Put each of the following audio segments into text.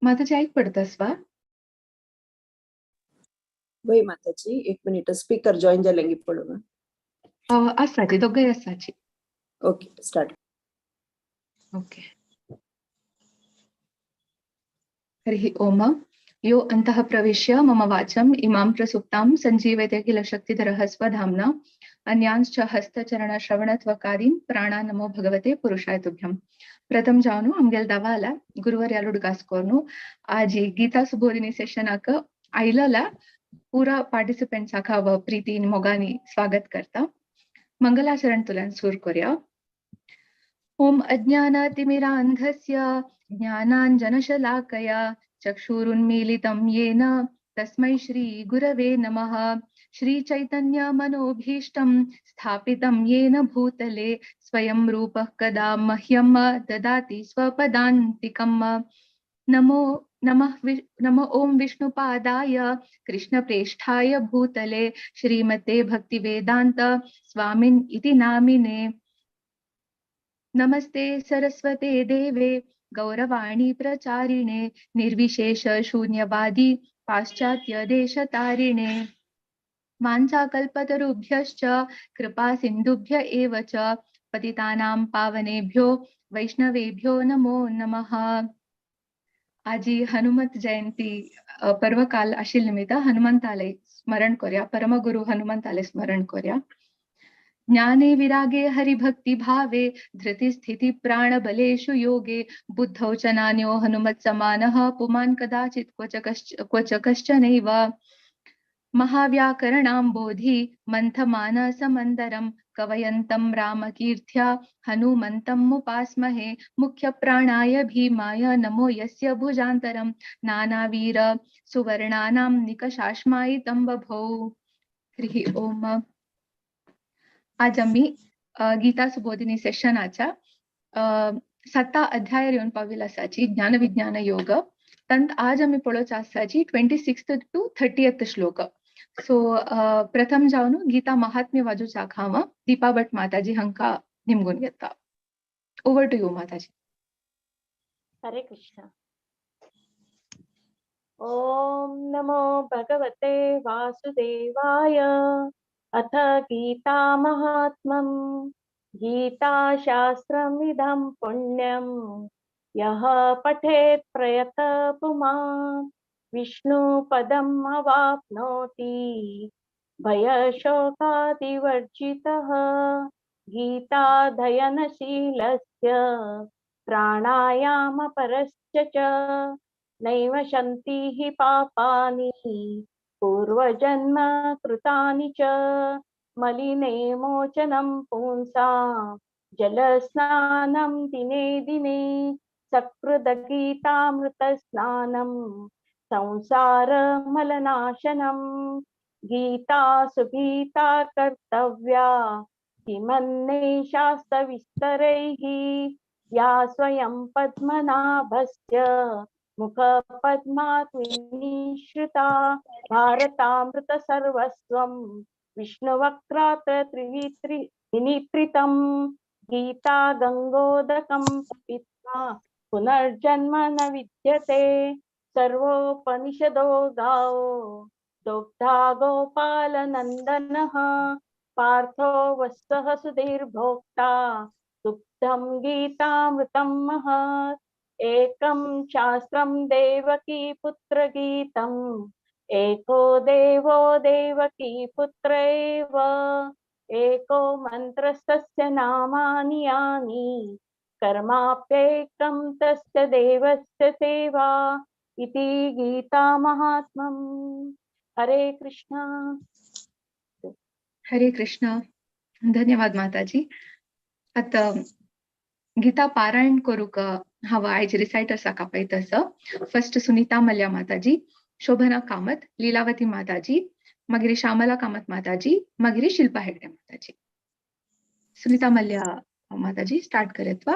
माताजी ऐक पडतस वा? वय माताजी 1 मिनिट स्पीकर जॉइन जालेंगी पडोगा. आसाची दोगय आसाची. Okay start. Okay. Hari Om. यो अन्तः प्रविश्य मम वाचम् इमां प्रसुप्तां सञ्जीवयते किल शक्तिधरः स्वधाम्ना अन्यांश्च हस्तचरणश्रवणत्वकारीन् प्राणा नमो भगवते पुरुषाय तुभ्यं. प्रथम जावनु आमगेल दावाला गुरुवर्यालु डुगास्कोरनु आज गीता सुबोधिनी सेशन आक आइलला पूरा पार्टिसिपेंट्स आका व प्रीति मोगानी स्वागत करता. मंगलाचरण तुलन सूर कोर्या. ओम अज्ञानातिमिरान्धस्य ज्ञानाञ्जनशलाकया चक्षुरुन्मीलितं येन तस्मै श्रीगुरवे नमः. श्रीचैतन्यमनोभीष्टं स्थापितं येन भूतले स्वयं रूपः कदा मह्यं ददाति स्वपदान्तिकम्. नमो ओम विष्णुपादाय कृष्णप्रेष्ठाय भूतले श्रीमते भक्तिवेदांत स्वामिन् इति नामिने. नमस्ते सरस्वते देवे गौरवाणी प्रचारिणे निर्विशेष शून्यवादी पाश्चात्य देशतारिणे. वाञ्छाकल्पतरुभ्यश्च कृपा सिन्धुभ्य एव च पतितानां पावनेभ्यो वैष्णवेभ्यो नमो नमः. आज हनुमत जयंती पर्वकाल आशिल निमित्त हनुमंतालय स्मरण करूया. परमगुरु हनुमंतालय स्मरण करूया. ज्ञाने विरागे हरिभक्ति भावे धृति स्थिति प्राण बलेषु योगे बुद्धौ च नान्यो हनुमत् समानः पुमान् कदाचित् क्वच कश्चनैव. महाव्याकरणाम्बोधि मन्थमानसमन्दरं कवयन्तं रामकीर्त्या हनुमन्तं मुपास्महे. मुख्य प्राणाय भीमाय नमो यस्य भुजान्तरं नानावीर सुवर्णानां निकषाश्मायितं बभौ. हरि ओम. आज आम्ही गीता सुबोधिनी सेशनाच्या 7 अध्याय येऊन पाविल असाची ज्ञान विज्ञान योग तंत आज आम्ही पळोवचा असाची 26th to 30th श्लोक. सो प्रथम जावन गीता महात्म्य वाजूचा खाव दीपा भट माताजी हंका निमगून घेता. ओव्हर टू यू माताजी. हरे कृष्ण. ओम नमो भगवते वासुदेवाय. अथ गीता महात्म्यं. गीता शास्त्रमिदं पुण्यं यः पठेत् प्रयत पुमान् विष्णुपदम् अवाप्नोति भयशोकादिवर्जितः. गीताध्ययनशीलस्य प्राणायामपरस्य च नैव शन्ति हि पापानि पूर्वजन्म कृतानि च. मलिने मोचनं पुंसां जलस्नानं दिने दिने सकृदगीतामृतस्नानं संसारमलनाशनं. गीता सुगीता कर्तव्या किमन्ये शास्त्रविस्तरैः. या स्वयं पद्मनाभस्य मुखपद्मात् विनिश्रिता भारतामृत सर्वस्वं विष्णुवक्त्रात् विनित्रितं. गीता गंगोदकं पीत्वा पुनर्जन्म न विद्यते. सर्वोपनिषदो गावो दोग्धा गोपालनन्दनः. पार्थो वत्सः सुधीर्भोक्ता दुग्धं गीतामृतं महत्. एकं शास्त्रं देवकी पुत्र गीतम् एको देवो देवकी पुत्र एव. एको मन्त्रस्तस्य नामानि यानि कर्माप्येकं तस्य देवस्य सेवा इति गीता महात्म्यम्. हरे कृष्ण. हरे कृष्ण. धन्यवाद माताजी. आता गीता पारायण करू का हवा आयज रिसाइटर्स आकापय तसं. फर्स्ट सुनीता मल्ल्या माताजी, शोभना कामत, लीलावती माताजी, मागिरी श्यामला कामत माताजी, मागिरी शिल्पा हेगडे माताजी. सुनीता मल्ल्या माताजी स्टार्ट करेत वा.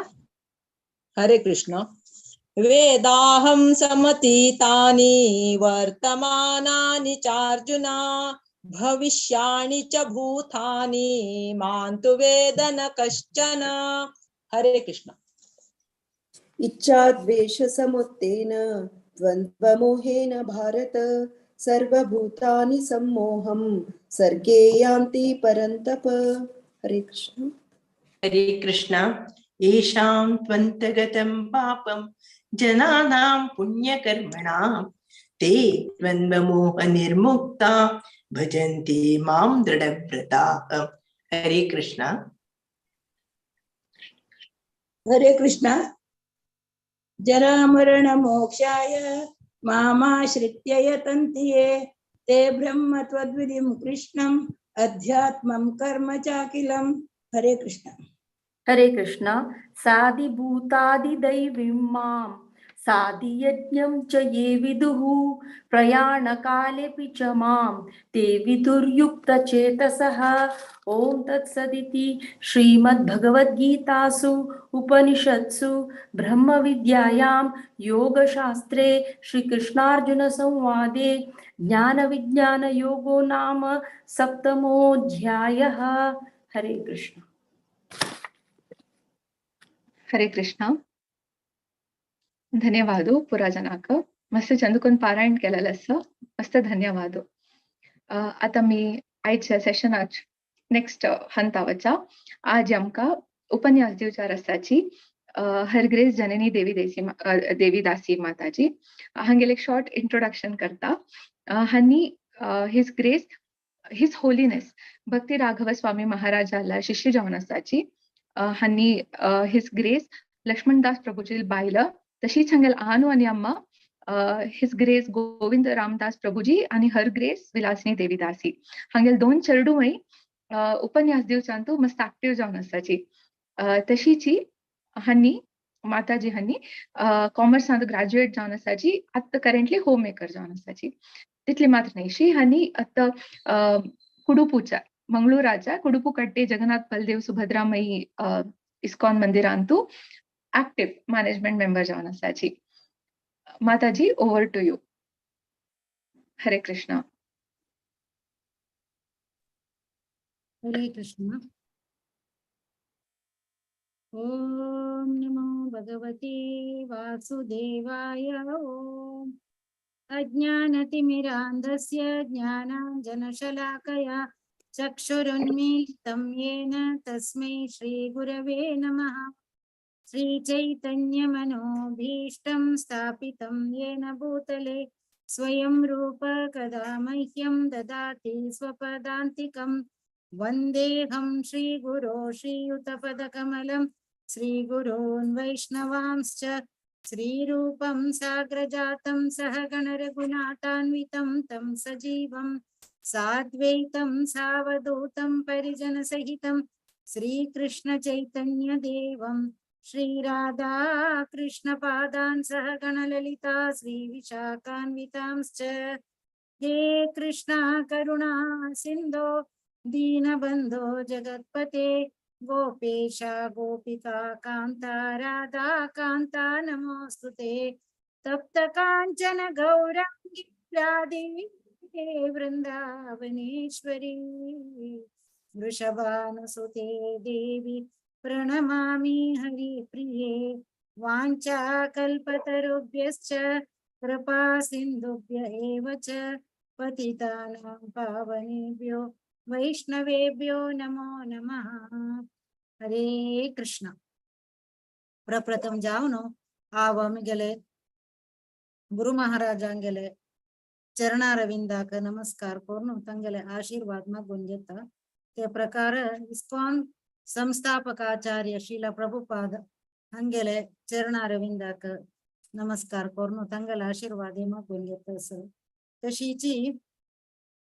हरे कृष्ण. वेदाहं समतीतानि वर्तमानानि चार्जुना भविष्याणि च भूतानि मां तु वेद न कश्चन. हरे कृष्ण. इच्छा द्वेष समुत्तेन द्वन्द्वमोहेन भारत सर्वभूतानि सम्मोहं सर्गे यान्ति परन्तप। हरे कृष्ण। हरे कृष्ण। येषां त्वन्तगतं पापं जनानां पुण्यकर्मणां ते द्वन्द्वमोहनिर्मुक्ता भजन्ति मां दृढव्रताः। हरे कृष्ण। हरे कृष्ण। जरामरणमोक्षाय मामाश्रित्य यतन्ति ये ते ब्रह्म त्वद्विधिं कृष्णम् अध्यात्मं कर्म चाखिलम्। हरे कृष्ण। हरे कृष्ण। साधिभूतादिदैवीं मां साधियज्ञं च ये विदुः प्रयाणकालेऽपि च मां ते विदुर्युक्तचेतसः। ॐ तत्सदिति श्रीमद्भगवद्गीतासु उपनिषत्सु ब्रह्मविद्यायां योगशास्त्रे श्रीकृष्णार्जुनसंवादे ज्ञानविज्ञानयोगो नाम सप्तमोऽध्यायः। हरे कृष्ण। ಹರೇ ಕೃಷ್ಣ. ಧನ್ಯವಾದ पुराजनाक मस्त चंदुकून पारायण केलेलें आसा. मस्त धन्यवाद. आता मी आयच्या सेशनाच नेक्स्ट हंता वचा. आज आमकां उपन्यास दिवचार आसाची हरग्रेस जननी देवीदासी माताजी. हांगेले एक शॉर्ट इंट्रोडक्शन करता. हांनी हिज ग्रेस हिज होलीनेस भक्ती राघव स्वामी महाराजाला शिष्य जावन आसाची. हांनी हिज ग्रेस लक्ष्मणदास प्रभुजी बायल तशीच हांगेल आनू आनी अम्मा हिज ग्रेस गोविंद रामदास प्रभुजी आनी हर ग्रेस विलासिनी देवीदासी हांगेल दोन चेडूय उपन्यास दिवचांतू मस्त एक्टिव्ह जावन आसाची. तशीची हांनी माताजी हांनी कॉमर्सांत ग्रॅज्युएट जावन आसाची. आतां करंटली होम मेकर जावन आसाची. तितली मात्र न्हयशी हांनी आतां कुडुपूच्या मंगळूराच्या कुडुपू कट्टे जगन्नाथ बलदेव सुभद्रामयी इस्कॉन मंदिरांतू एक्टिव मैनेजमेंट मेंबर जावन आसाची. माताजी ओवर टू यू. हरे कृष्ण. हरे कृष्ण. ओम नमो भगवते वासुदेवाय. ओम अज्ञानतिमिरान्धस्य ज्ञानाञ्जनशलाकया चक्षुरुन्मीलितं येन तस्मै श्रीगुरवे नमः. श्रीचैतन्यमनोभीष्टं स्थापितं येन भूतले स्वयं रूप कदा मह्यं ददाति स्वपदान्तिकं. वन्देऽहं श्रीगुरो श्रीयुतपदकमलं श्रीगुरोन् वैष्णवांश्च श्रीरूपं साग्रजातं सहगण रघुनाथान्वितं तं सजीवं साद्वैतं सावधूतं परिजनसहितं श्रीकृष्ण चैतन्य देवं श्रीराधा कृष्ण पादान् सहगण ललिता श्रीविशाखान्वितांश्च. हे कृष्णा करुणा सिन्धो दीनबन्धो जगत्पते गोपेशा गोपिका कान्ता राधा कान्ता नमोऽस्तुते. तप्त काञ्चन गौराङ्गी राधे वृन्दावनेश्वरी वृषभानुसुते देवी प्रणमामि हरिप्रिये. वाञ्छाकल्पतरुभ्यश्च कृपा सिन्धुभ्य एव च पतितानां पावनेभ्यो वैष्णवेभ्यो नमो नमः. हरे कृष्ण. प्रप्रथम जावनो आवामिगले गुरु महाराजांगेले चरणारविंदाक नमस्कार करून तांगेले आशीर्वाद मागून घेता. ते प्रकार इस्कॉन संस्थापकाचार्य श्रीला प्रभुपाद हांगेले चरणारविंदाक नमस्कार करून तांगेले आशीर्वाद मागून घेता. तशीची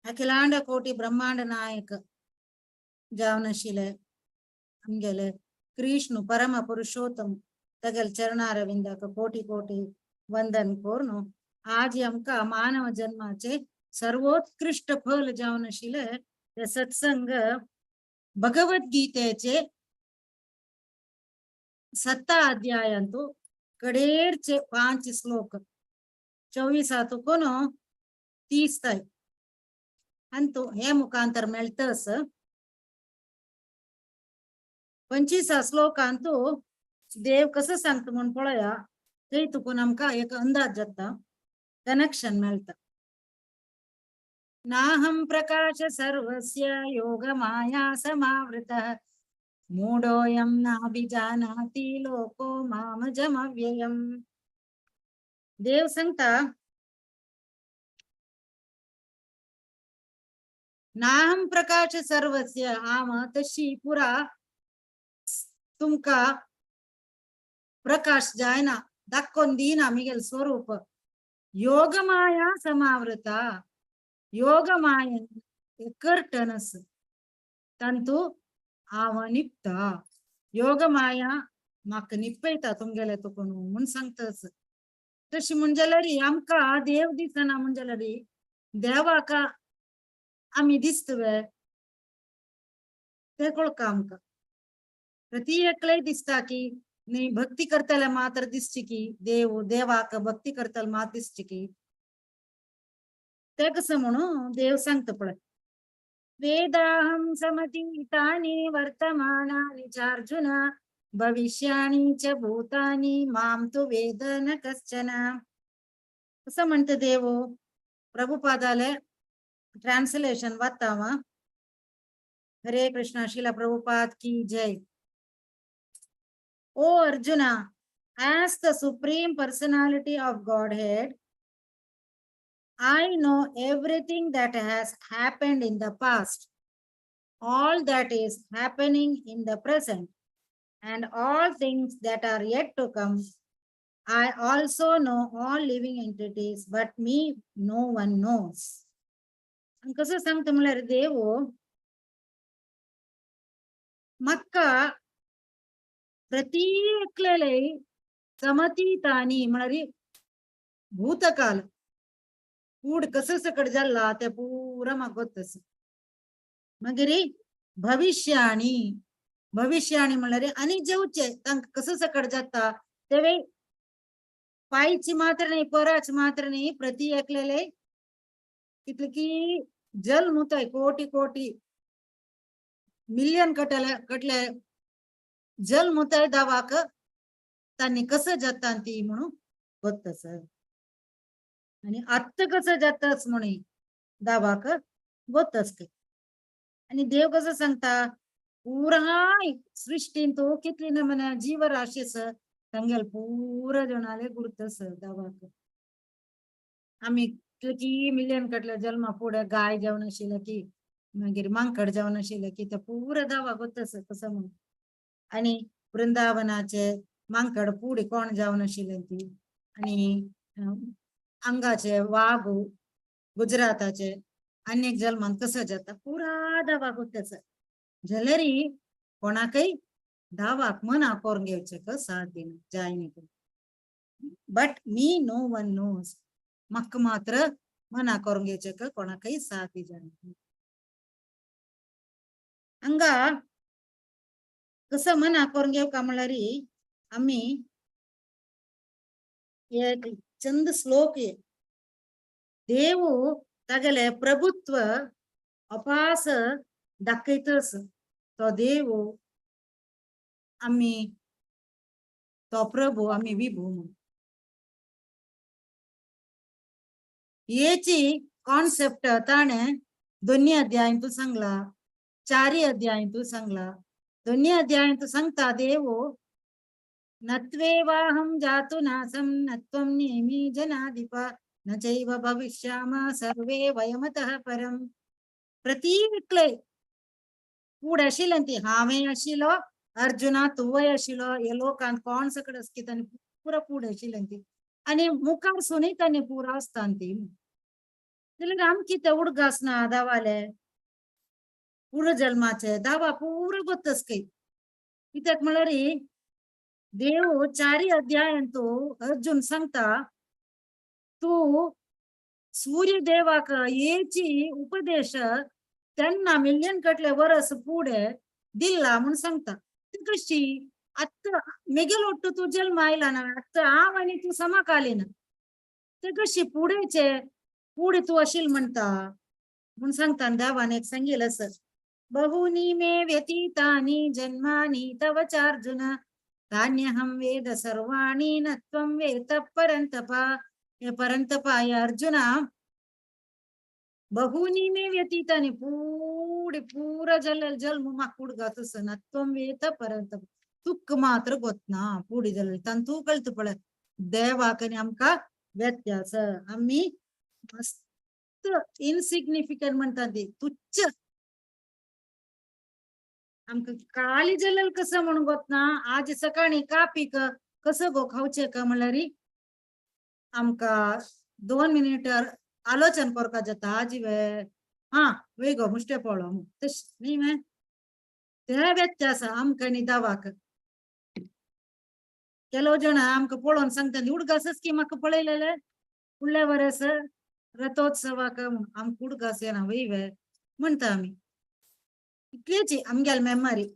अखिलांड कोटी ब्रह्मांड नायक जावन आशिल्ले आमगेले कृष्ण परम पुरुषोत्तम तगेल चरणारविंदाक कोटी कोटी वंदन करून आज आमकां मानव जन्माचे सर्वोत्कृष्ट फल जावन आशिल्ले ते सत्संग भगवद्गीतेचे 7 अध्यायांतू कडेरचे 5 श्लोक 24 30 ताई अंतू हे मुखांतर मेळटस. 25 श्लोकांतू देव कसं सांगता म्हण पळया. ते तुकून आमकां एक अंदाज जाता कनेक्शन मेळता. नाहं प्रकाश सर्वस्य योगमाया समावृतः मूढोऽयं नाभिजानाति लोको मामजमव्ययम्. देव सांगता नाहं प्रकाश सर्वस्य, आम तशी पुरा तुमका प्रकाश जायना दाखवून दिना मिगेल स्वरूप. योगमाया समावृता, योगमाया कर्टनस तंतु आव निपता. योगमाया माक निपयता तुमगेले तुकोनु म्हूण सांगतास. तशी म्हणजलरी आमका देव दिसना म्हणजलरी देवाका आम्ही दिसतवे ते कळका आमका. प्रति एकले दिसता की नी भक्ती करतले मात्र दिसची की देव देवाक भक्ती करतल मात्र दिसची की ते कसं म्हणून देव सांगत पळय. वेदाहं समतीतानि वर्तमानानि चार्जुन भविष्याणि च भूतानि मां तु वेद न कश्चन. असं म्हणते देव. प्रभुपादाले ट्रान्सलेशन वाचावा. हरे कृष्णा. शिला प्रभुपाद की जय. O Arjuna, as the Supreme Personality of Godhead, I know everything that has happened in the past, all that is happening in the present, and all things that are yet to come. I also know all living entities, but me no one knows. आणि कसं सांगतो मला रे देव मक्का प्रतीकलेले समतीतानी म्हणारी भूतकाल कूड कसं सकड झाला ते पुरा मग गोतस. मगिरी भविष्याणी भविष्याणी म्हणणारे आणि जेवचे तांक कसं सकड जाता तेवे पायची मात्र नाही पराच मात्र नाही प्रति एकलेले कितले की जल मुताय कोटी कोटी मिलियन कटले जल मुताय दावाक त्यांनी कसं जाता ती म्हणून गोतस. आणि आत्ता कसं जातच म्हणे दावाक गोतस काय. आणि देव कसं सांगता पुरा सृष्टीन तो कितली न म्हणा जीवराशीस सांगेल पुरा जणाले गुरुतस दावाक. आम्ही की मिलियन कटल्या जन्मा पुढे गाय जेवण आशिल्ले की मागीर मांकड जेवण आशिल्ले की ते पुरा दावा गोतस कसं म्हणून. आणि वृंदावनाचे मांकड पुढे कोण जेवण आशिल्ले ती आणि अंगाचे वाघ गुजराताचे अनेक जन्मान कसं जाता पुरा दावा गोतस. जलरी कोणाकय दावाक मना करून घेवचे कसा दिन जायनी. But me no one knows, मक्क मात्र मना करून घ्यायचे का कोणाकही साथी जाणे. हंगा कसं मना करून घेऊ का म्हणल्यार आम्ही एक चंद श्लोक आहे. देव तागेले प्रभुत्व अपास दाखयतस. तो देव आम्ही तो प्रभू आम्ही विभू म्हणून. याची कॉन्सेप्ट ताणे 2 अध्यायांतू सांगला, 4 अध्यायांतू सांगला. 2 अध्यायांतू सांगता देव नत्वेवाहं जातु नासं नत्वं नेमि जनाधिप न चैव भविष्याम सर्वे वयमतः परम. प्रतीकले कूड आशिल्ले हांवें आशिल्लो अर्जुना तुवय आशिल्लो हे लोकांक कोण सकड आसकी तांणी पुरा कूड आशिल्ले आणि मुखार सुनी तांणी पुरा आसता ती. जाल्यार आमची ते उडगास ना दावाले पुरो जन्माचे दावा पुरो गोतस काही. कित्याक म्हळ्यार देव 4 अध्यायांतू अर्जुन सांगता तू सूर्य देवाक येची उपदेश त्यांना मिलियन कटले वर्स पुढे दिला म्हणून सांगता. ती कशी आत्ता मेगेल ओट्टू तू जन्म आयला ना आत्ता हांव आनी तू समकालीन ते कशी पुढेचे पुढे तू अशील म्हणता म्हणून सांगता. देवान एक सांगेल असं बहुनी मे व्यतीतानि जन्मानि तव चार्जुन तान्यहं वेद सर्वाणि न त्वं वेद परन्तप. हे परंतपाय अर्जुन बहूनी मे व्यतीतानि पूरा जल मुमा कुडगातस नत्वं वेत परंत तुक मात्र गोतना पूडी जल तंतू कळत पळ देवाकने आमका व्यत्यास आम्ही मस्त इनसिग्निफिकंट म्हणतात ते तुच्छ आमका काली जलल कसं म्हणून गोतना आज सकाळी का पीक कसं गो खाऊचे का म्हणल्यारी आमका 2 मिनिट आलोचन करका जाता आजी वे हा वे गो मुष्टे पळो तश नी मे ते व्यत्यास आमकानी दावाक ಕೆಲವು ಜನ ಆಮ್ಕ ಪೋಳೋನ್ ಸಂಗತಿ ಹುಡುಗಾಸಸ್ ಕಿ ಮಕ್ಕ ಪಳೆಯಲ್ಲ फुडल्या वर्स रथोत्सवाक आमक हुडगास येना वयवे म्हणता आमी इतलेची आमगेल मेमरी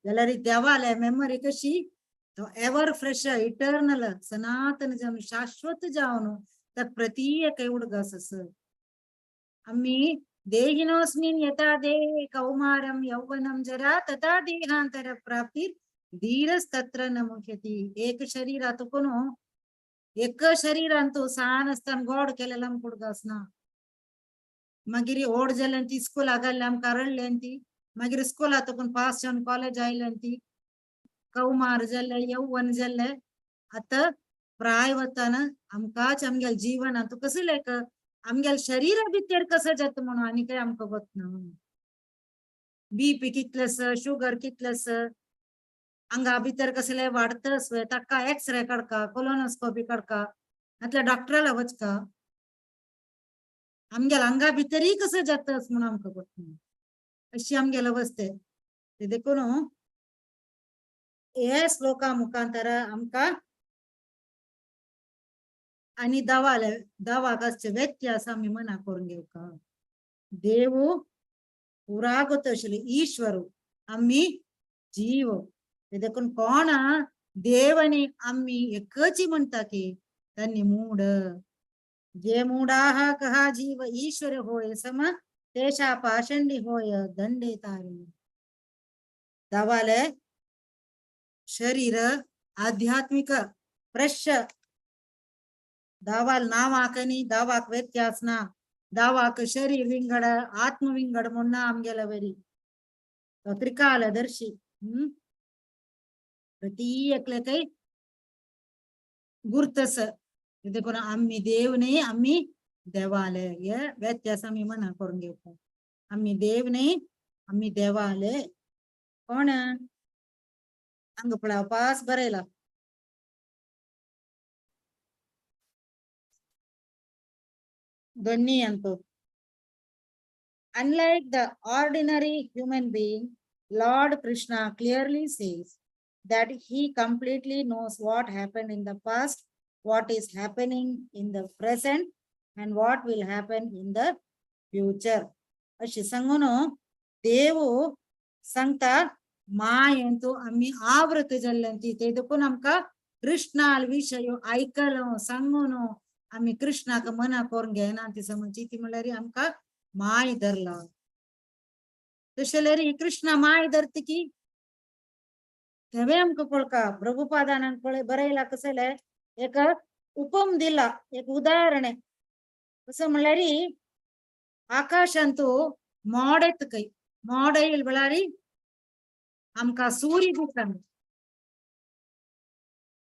जाल्यार देवाले मेमरी कशी एवर फ्रेश इटर्नल सनातन जावन शाश्वत जावन त्या प्रत्येक हुडगास आम्ही देहिनोस्मिन् यथा देहे कौमारं यौवनं जरा तथा देहांतर प्राप्तिर धीरस्तत्र न मुह्यति एक शरीरात कोणो एक शरीरांतू सान असताना गोड केलेला कुडगासना मागीर ओड जाल्यांती स्कूल आगाल्ले आमकां रडल्यांती मागीर स्कूलात कोण पास जावन कॉलेज आयल्यांती कौमार जाल्ले यौवन जाल्ले आता प्राय वताना आमकांच आमगेल जीवनांतू कसं लायक आमगेल शरीरा भितर कसं जाता म्हणून आनी काय आमकां गोतना बीपी कितलेस शुगर कितलेस अंगा भितर कसले वाडतस ताका एक्सरे काडका कोलोनोस्कोपी काडका नातल्या डॉक्टराला वचका आमगेल अंगा भितरही कसं जातस म्हणून आमकां गोतना अशी आमगेल अवस्थे ते देखून हे श्लोका मुखांतर आमकां आणि दावाक व्यत्यास आम्ही मना करून घेवका देव पुरागत आशिल्ले ईश्वर आम्ही जीव ते देखून कोण देवनी आम्ही एकची म्हणता की त्यांनी मूड जे मूढाः कहा जीव ईश्वर होय सम तेषा पाषंडी होय दंडे तारी दावाले शरीर आध्यात्मिक प्रश दावाल नावाकनी दावाक व्यत्यासना दावाक शरीर विंगड आत्म विंगड म्हणून आमगेला वरी त्रिकालदर्शी प्रत्येकले काही गुर्तस देखून आम्ही देव नाही आम्ही देवाले हे व्यत्यास आम्ही मना करून घेवता आम्ही देव नाही आम्ही देवाले कोण अंग पळाव पास बरयला दोन्ही अंतो unlike the ordinary human being Lord Krishna clearly says that he completely knows what happened in the past what is happening in the present and what will happen in the future अशी सांगून देव सांगता मायंतू आम्ही आवृत जाल्ल्यांती ते देखून आमकां कृष्णाल विषय ऐकलो सांगून आम्ही कृष्णाक मना करून घेना ती समजची ती म्हणल्यार आमकां माय धरला तशें जाल्यार कृष्णा माय धरता की तेवे आमकां पळका प्रभुपादान बरयला कसं एक उपम दिला एक उदाहरण कसं म्हणल्यार आकाशांतू मोड येता खंय मोड येयले म्हळ्यार आमकां सूर्य दिसना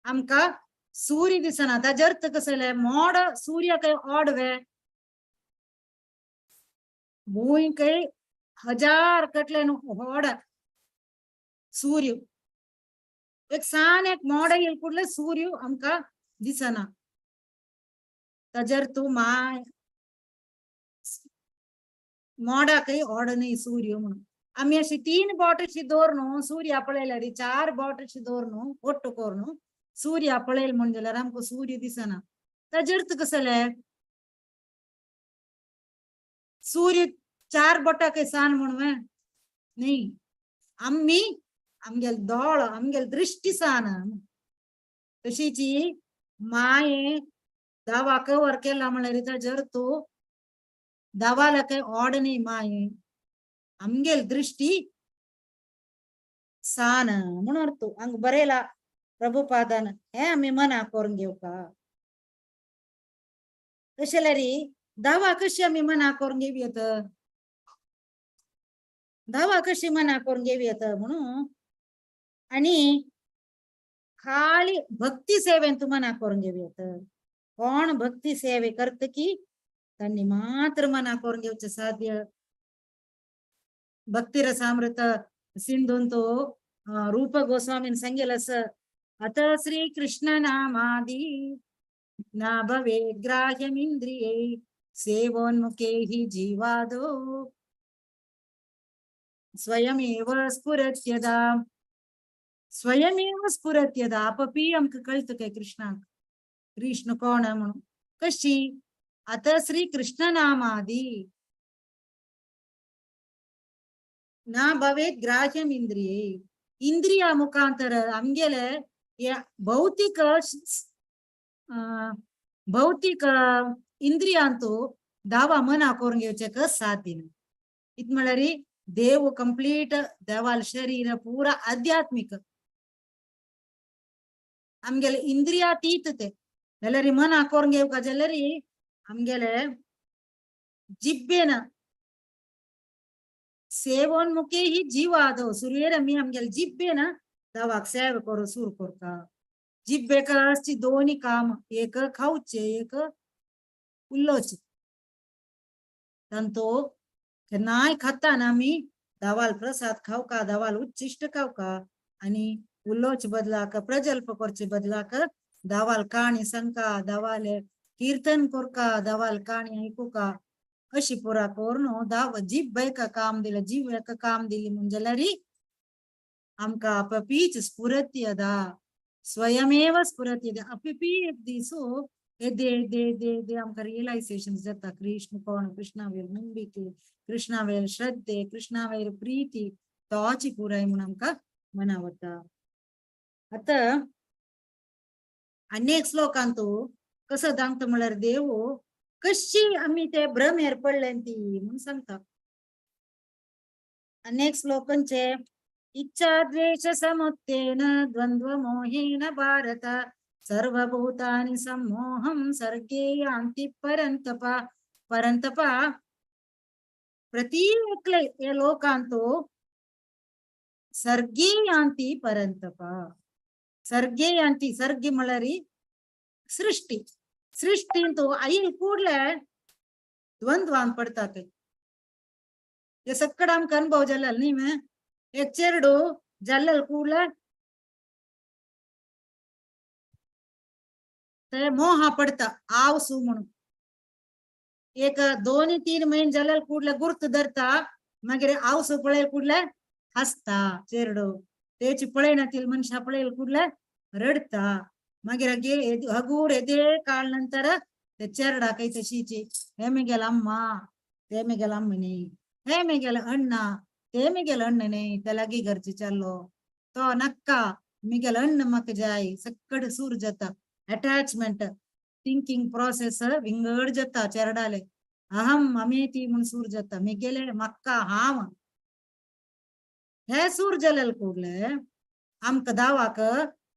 आमकां सूर्य दिसना ताजे अर्थ कसले मोड सूर्य काही ओडवे भूंय काही 1000 कटले ओड सूर्य एक सान एक मोड येयले कुडले सूर्य आमकां दिसना ताजे अर्थ माय मोडा काही ओड न्ही सूर्य म्हणून आम्ही अशी 3 बोट अशी दवरून सूर्य पळयल्यार 4 बोट अशी दवरून ओट्ट करून सूर्य पळयल म्हण जाल्यार आमकां सूर्य दिसना ताजे अर्थ कसले सूर्य 4 बोटा काही सान म्हणून न्ही आम्ही आमगेल दोळ आमगेल दृष्टी सान तशीची माये दावा कवर केला म्हळ्यार ताजे अर्थ दावाला काही ओड न्ही माये आमगेल दृष्टी सान म्हणून अर्थ हांगा बरयला प्रभुपादान हे आम्ही मना करून घेवका अशेलारी दावा कशी आम्ही मना करून घेऊयात, दावा कशी मना करून घेऊयात म्हणून. आणि खाली भक्ती सेवेन तू मना करून घेऊयात. कोण भक्ती सेवे करत की त्यांनी मात्र मना करून घेऊचे साध्य. भक्ती रसामृत सिंधून तो रूप गोस्वामीन सांगेल असं, आता श्री कृष्ण नामादी ना भवे ग्राह्यमिंद्रिये सेवोन्मुखे हि जीवादो स्वयमेव स्फुरत्यदा. स्वयमेव स्फुरत्यदा आपपी आमक कळतं काय कृष्णा, कृष्ण कोण म्हणून. कशी आता श्री कृष्ण नामादी ना भवेत ग्राह्यम इंद्रिये, इंद्रिया मुखांतर आमगेले या भौतिक भौतिक इंद्रियांतो दावा मना करून घेवचे कस साध्य नाही. इत म्हळ्यारी देव कंप्लीट देवाल शरीर पूरा आध्यात्मिक आमगेले इंद्रियातीत ते जाल्यार मना करून घेवका जाल्यार आमगेले जिब्बेन सेवोन्मुखे ही जीवादो सूर्येर आमी आमगेले जिब्बेन देवाक सेवा करू सुरू करता. जिब्बेक असची दोन्ही काम, एक खाऊचे एक उल्लोचे. तंतो नाय खाताना आमी देवाल प्रसाद खावका, देवाल उच्चिष्ट खावका आणि उल्लोच बदलाक प्रजल्प करचे बदलाक देवाल काणी सांगका, देवाल कीर्तन करका, देवाल काणी ऐकूका अशी पुरा करून दाव जिब्बेक काम दिलं, जीवेक काम दिली म्हणजे आमका आपपीच स्फुरत्यदा, स्वयमेव स्फुरत्यदा. आपपी एक दिसो येदे येदे येदे येदे आमका रियलायझेशन जाता कृष्ण कोण, कृष्णावेल नंबिके, कृष्णावेल श्रद्धे, कृष्णावेल प्रीती तोची पुराय म्हणून आमका मनावता. आता अनेक श्लोकांतो कसं दांगता म्हळ्यार देव कशी आम्ही ते भ्रम एरपडले ती म्हणून सांगता. अनेक श्लोकांचे इच्छा द्वेष समुत्थेन द्वंद्व मोहेन भारत सर्वभूतानि सम्मोहं सर्गे यान्ति परन्तपा. परंतपा प्रत्येकले या लोकांतो सर्गे यान्ति परंतपा. सर्गे यान्ति सर्गे म्हळ्यारी सृष्टी, सृष्टींतो आई ಕೂಡಲೇ द्वंद्वान पडतात. हे सक्कड आमका अनुभव जाल्ला न्ही. एक चेरडू जाल्ला ಕೂಡಲೇ ते मोहा पडता आवसू म्हणून. एक 2-3 महिने जाल्ला ಕೂಡಲೇ गुर्त धरता, मागीर आवसू पळयल ಕೂಡಲೇ हसता चेरडू. तेची पळयनातील मनुष्य पळयल ಕೂಡಲೇ रडता. मागीर हगूर एदे काळ नंतर ते चेरडा काही तशीची हे मिगेल अम्मा, ते मिगेल अम्मनी, हे मिगेल अण्णा, ते मिगेल अण्णने, त्याला गी घरची चाललो तो नक्का मिगेल अण्ण मक जाय सक्कड सूर जाता. अटॅचमेंट थिंकिंग प्रोसेस विंगड जाता चेरडाले. अहम अमेती म्हणून सूर जाता. मिगेले मक्का हाव हे सूर जालेल ಕೂಡಲೇ आमका दावाक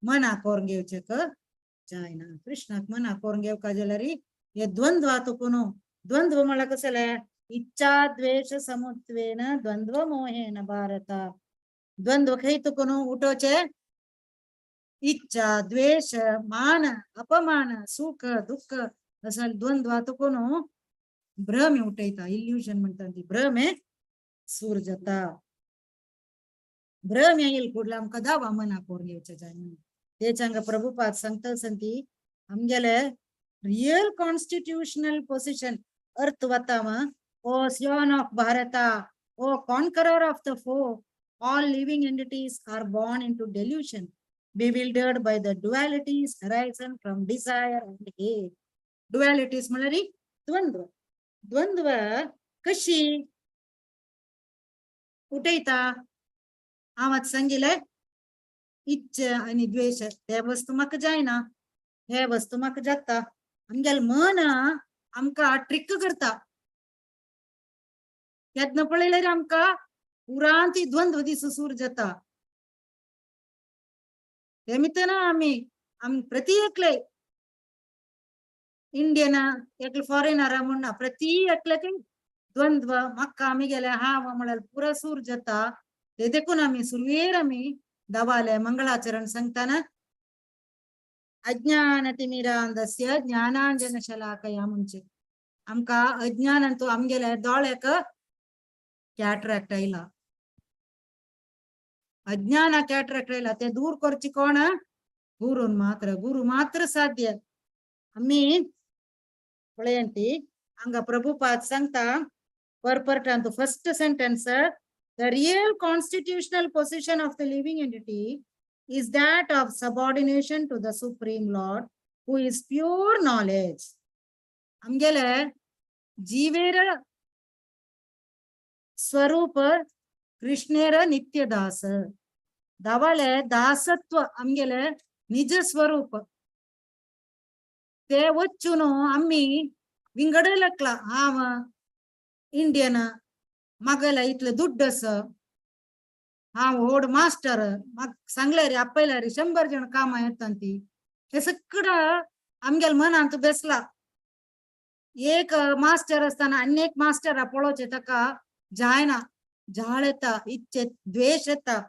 मना करून घेवचे जायना. कृष्णाक मना करून घेवका जाल्यार हे द्वंद्व तुकुनो. द्वंद्व म्हळ्यार कसले इच्छा द्वेष समुत्वेन द्वंद्व मोहेन भारत. द्वंद्व खंय तुकुनो उठोचे इच्छा द्वेष मान अपमान सुख दुःख असं द्वंद्व तुकुनो भ्रम उठयता. इल्युजन म्हणतात ती भ्रम हे सूर जाता. भ्रम येईल ಕೂಡಲೇ आमका दावा मना करून घेवचे जायना. तेचंग प्रभुपाद सांगता संती आमगेले रियल कॉन्स्टिट्यूशनल पोजिशन अर्थ वताम. ओ सियोन ऑफ भारता, ओ कॉन्करर ऑफ द फो, all living entities are born into delusion, bewildered by the dualities arising from desire and hate. Dualities म्हळ्यार द्वंद्व. द्वंद्व कशी उठयता आवाज सांगिले इच्छा आणि द्वेष हे वस्तू म्हाका जायना, हे वस्तू म्हाका जाता. आमगेल मन आमका ट्रिक करता. यत्न पळयल्यार आमका पुरांती द्वंद्व दिसू सूर जाता. ते मितना आमी प्रत्येकले इंडियन एक फॉरेनर म्हणून प्रति एकलके द्वंद्व मक्का आम्ही गेले हा म्हणाल पुरा सूर जाता ते देखून आम्ही सुरवेर आम्ही दवाले मंगळाचरण सांगताना अज्ञानतिमिरांधस्य ज्ञानांजनशलाकया म्हणजे आमका अज्ञानंतू आमगेले दोळ्याक कॅटरॅक्ट आयला अज्ञान कॅटरॅक्ट आयला ते दूर करची कोण गुरु मात्र साध्य आम्ही पळयंती हंगा प्रभुपाद सांगता परपरटांतू first sentence the real constitutional position of the living entity is that of subordination to the supreme lord who is pure knowledge आमगेले जीवेर स्वरूप कृष्णेर नित्य दास दावाले दासत्व आमगेले निज स्वरूप ते वच्चुनो आम्ही विंगडलकला हाव इंडियन मगला इतले दुड्डस हा ओड मास्टर मग सांगले रे आपयला रे 100 जण काम येतांती हे सगळं आमगेल मनांत बेसला एक मास्टर असताना अनेक मास्टर पळोवचे ताका जायना झाळ येता इच्छे द्वेष येता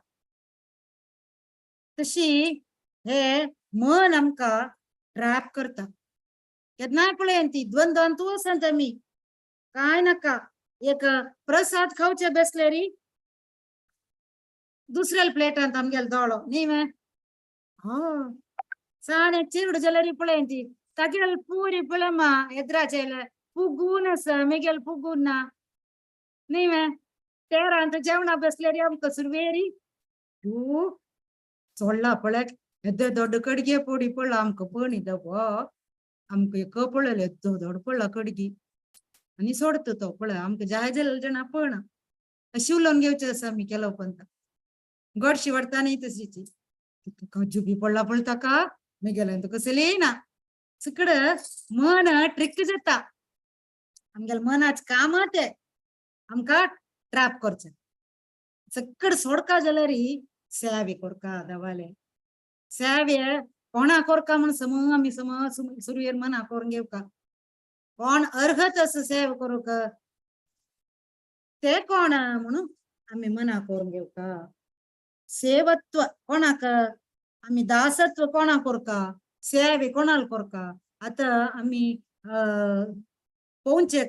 तशी हे मन आमका ट्रॅप करता केन्नाय पळयंती द्वंद्वांतू असंत आमी काय नाका एक प्रसाद खावचे बेसले री दुसऱ्या प्लेटांत आमगेल दोळो न्ही वे हो साणे चिरड जाल्यार पळयंती तागेल पुरी पळमा एद्राचे पुगून आसा मेगेल पुगून ना न्ही वे तेरांत जेवणा बेसले री आमकां सुरवेरी तू सोडला पळय येदे दोड्ड कडगे पोडी पडला आमकां पणी दवो आमकां एक पळयले दोड पडला कडगी आणि सोडतो तो पळय आमकां जाय जाल्यार जाणा पळना शिवलोन घेवचें आसा आमी केलो पंत गोडशी वाडटा न्ही तशीची काजू बी पडला पळय ताका मेगेल्यान तुका कसली ना सकड मन ट्रिक जाता आमगेल मनाच काम ते आमकां ट्रॅप करचें सकड सोडका जाल्यार सेवे कोरका दवाले सेवे कोणा कोरका म्हण सम आमी सम सुरवेर मना करून घेवका कोण अर्हत असं सेव करूक ते कोण म्हणून आम्ही मना करून घेवका सेवत्व कोणाक आम्ही दासत्व कोणा कोरका सेवे कोणाल कोरका आता आम्ही पोंचे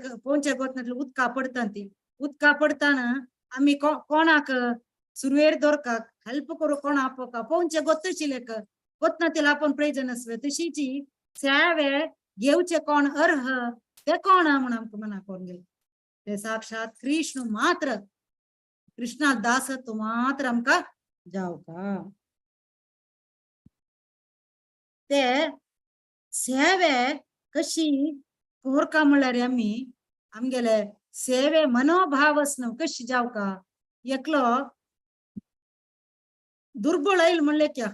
गोतनातले उदका पडता ती उदका पडताना आम्ही कोणाक सुरवेर दొరका हेल्प करू कोण आपोका पोंचे गोतशिलेक गोतनातील आपण प्रयोजन असवे तशीची सेवे घेवचे कोण अर्ह ते कोण म्हणून आमकां मना करून घेऊ ते साक्षात कृष्ण मात्र कृष्णा दासत्व मात्र आमकां जावका ते सेवे कशी कोरका म्हळ्यार आमी आमगेले सेवे मनोभाव असणं कशी जावका एकलो दुर्बळ येईल म्हणले क्या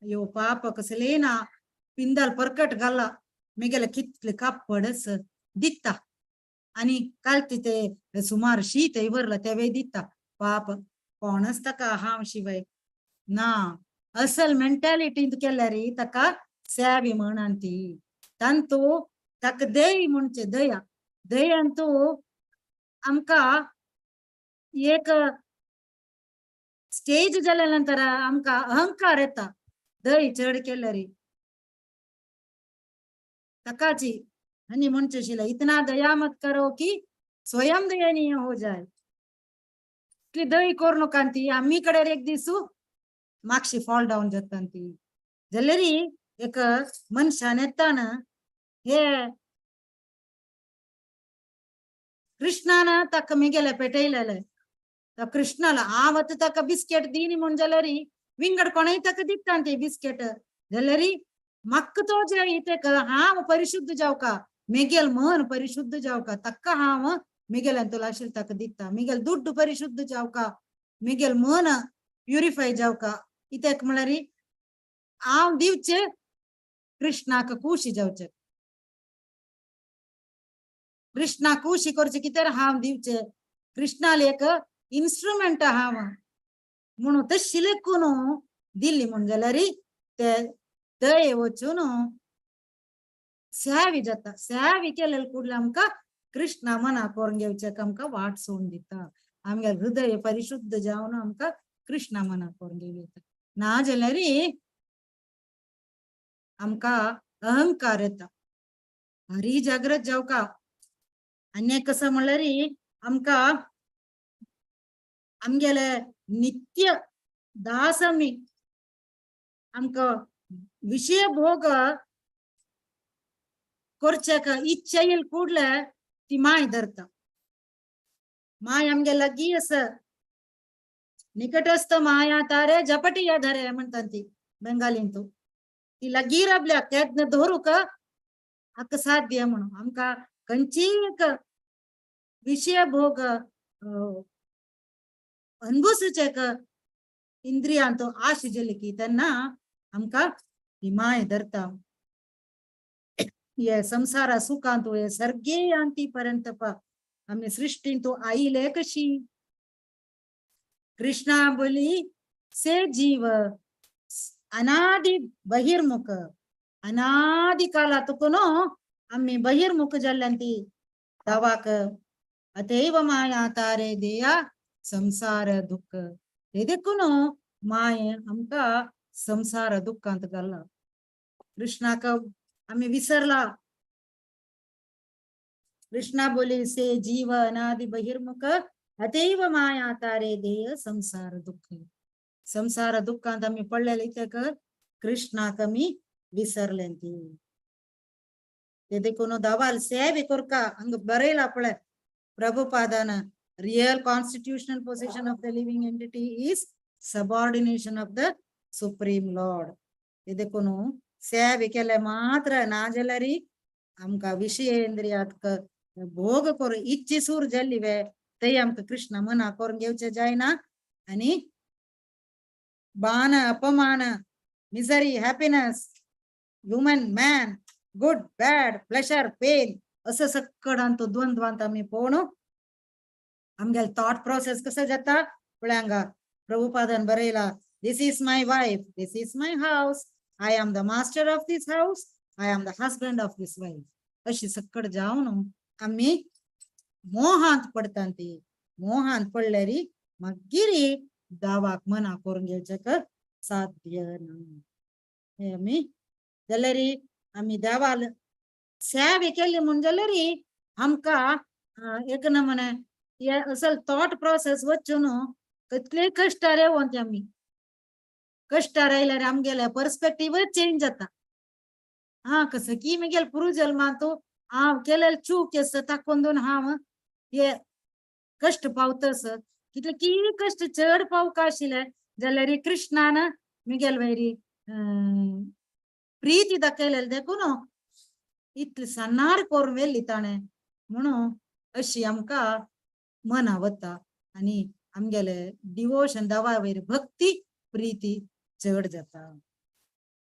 अयो पाप कसले ना पिंदल परकट घाला मेगेले कितले कापडस दिता आणि कालते ते सुमार शीत इवरला तेवे दिता पाप कोणच ताका हांव शिवाय ना असल मेंटॅलिटी केल्यार ताका सेवे म्हणंती तांतू ताका देय म्हणचे दया दयांतू आमकां एक स्टेज जाल्या नंतर आमकां अहंकार येता दय चढ केल्यार तकाची आणि म्हणचे शिला इतना दया मत करो कि स्वयं दयनीय हो जाए की दय करू नकांती आम्ही कडे एक दिसू मागशी फॉल डाऊन जातांती जाल्यारी एक मनशान येताना हे कृष्णान ताका मेगेले पेटयलेले त्या कृष्णाला आवत ताका बिस्केट दिनी म्हण जाल्यारी विंगड कोणय ताका दितांती बिस्केट जाल्यारी मक्क तो जे इथे हांव परिशुद्ध जावका मेगेल मन परिशुद्ध जावका तक्का हांव मेगेल्यान तुला आशिल्लें ताका दिता मेगेल दुड्ड परिशुद्ध जावका मेगेल मन प्युरिफाय जावका इतेक म्हळ्यार हांव दिवचे कृष्णाक खुशी जावचे कृष्णाक खुशी करचे कितें हांव दिवचे कृष्णाल एक इन्स्ट्रुमेंट हांव म्हणून तशिले कोण दिल्ली म्हण जाल्यार ते दये वचून सेवी जाता सेवी केलेलं कुठलं आमका कृष्णा मना करून घेवचेक आमका वाट सोडून दिता आमगे हृदय परिशुद्ध जावन आमका कृष्णा मना करून घेवता ना जाल्यार आमका अहंकार येता भारी जागृत जावका अन्य कसं म्हणल्यार आमका आमगेले नित्य दास आमी आमका विषय भोग करचेक इच्छा येईल कुडले ती माय धरता माय आमगे लागी असं निकटस्थ माया तारे झपटिया धरे म्हणतात ती बेंगालीन तो ती लागी राबल्या त्यात धरू का हाक साध्य म्हणून आमका खंयचीक विषय भोग अनुभवसूचेक इंद्रियांतो आश जेली की त्यांना आमका ही माय धरता ये संसार सुखांतो ये सर्गे यांती पर्यंत आम्ही सृष्टी तो आईले कशी कृष्णा बोली से जीव अनादि बहिर्मुख अनादि काला तुकुनो आम्ही बहिर्मुख जल्लंती दवाक अतैव माया तारे देया संसार दुःख हे देखूनो माय आमका संसार दुःखांत घालला कृष्णाक आम्ही विसरला कृष्णा बोली से जीव अनादि बहिर्मुख अतैव माया तारे देय संसार दुःखांत आम्ही पडलेले इतक कृष्णाक आम्ही विसरलेंती ते देखून दावाल सेवे कोरका हंग बरेला पळे प्रभुपादान real constitutional position of the living entity is subordination of the supreme lord ते देखून सेवे केले मात्र ना जाल्यार आमका विषयेंद्रियात भोग करू इच्छी सूर जल्लिवे ते आमका कृष्ण मना करून घेवचे जायना आणि बाण अपमान misery happiness human man good bad pleasure pain असं सक्कडान तो द्वंद्वांत आम्ही पोवणू आमगेल थॉट प्रोसेस कसं जाता पळयांगा प्रभुपादान बरयला this is my wife this is my house I am the master of this house I am the husband of this wife अशी सक्कड जावन आम्ही मोहांत पडतांती मोहांत पडल्यारी मागीर दावाक मना करून घेवचेक साध्य ना आम्ही जाल्यार आम्ही देवाल सेवे केली म्हण जाल्यार आमका एक नमुने ये असल थॉट प्रोसेस वचून कसले कष्ट रेवंत आम्ही कष्ट रायल्यार आमगेले पर्स्पेक्टिव्ह चेंज जाता हा कसं की मुगेल पूर्व जन्मांतू हांव केलेले चूक आसा ताकोंदून हांव हे कष्ट पावतस कितले की कष्ट चड पावका आशिल्ले जाल्यार कृष्णान मुगेल वैरी प्रीती दाखयलेली देखून इतले सन्नार करून व्हेल्ली ताणें म्हणून अशी आमका मना वता आनी आमगेले डिवोशन देवा वयर भक्ती प्रीती चड जाता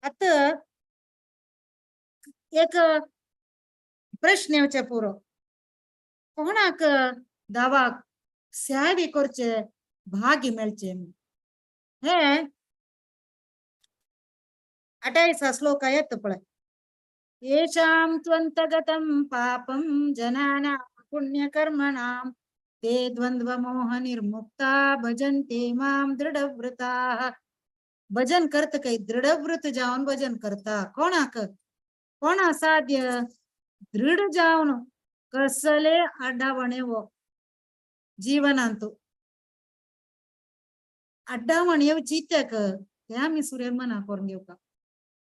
आतां एक प्रश्न येवचे पुरो कोणाक दावाक सेवे करचे भाग्य मेळचे हे 28 श्लोक येत पळय येषां त्वन्तगतं पापं जनानां पुण्यकर्मणां ते द्वंद्व मोह निर्मुक्ता भजन्ते मां दृढव्रताः भजन करता काही दृढव्रत जावन भजन करता कोणाक कोणा साध्य दृढ जावन कसले अड्डावणे वो जीवनांतू अड्डावण येवची इत्याक ते आमी सूर्य मना करून घेवका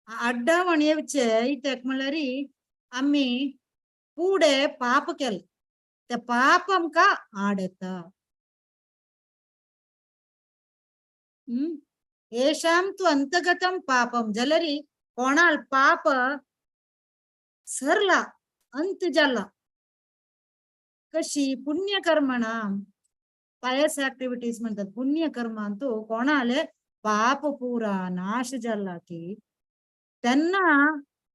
अड्डावण येवचे इत्याक म्हळ्यार आमी फुडें पाप केले ते पाप आमका आड येता येषां तु अंतगतं पापम जाल्यार कोणाल पाप सरला अंत जाला कशी पुण्यकर्मणां पायस ऍक्टिव्हिटीज म्हणतात पुण्यकर्मांतू कोणाले पाप पुरा नाश जाला की त्यांना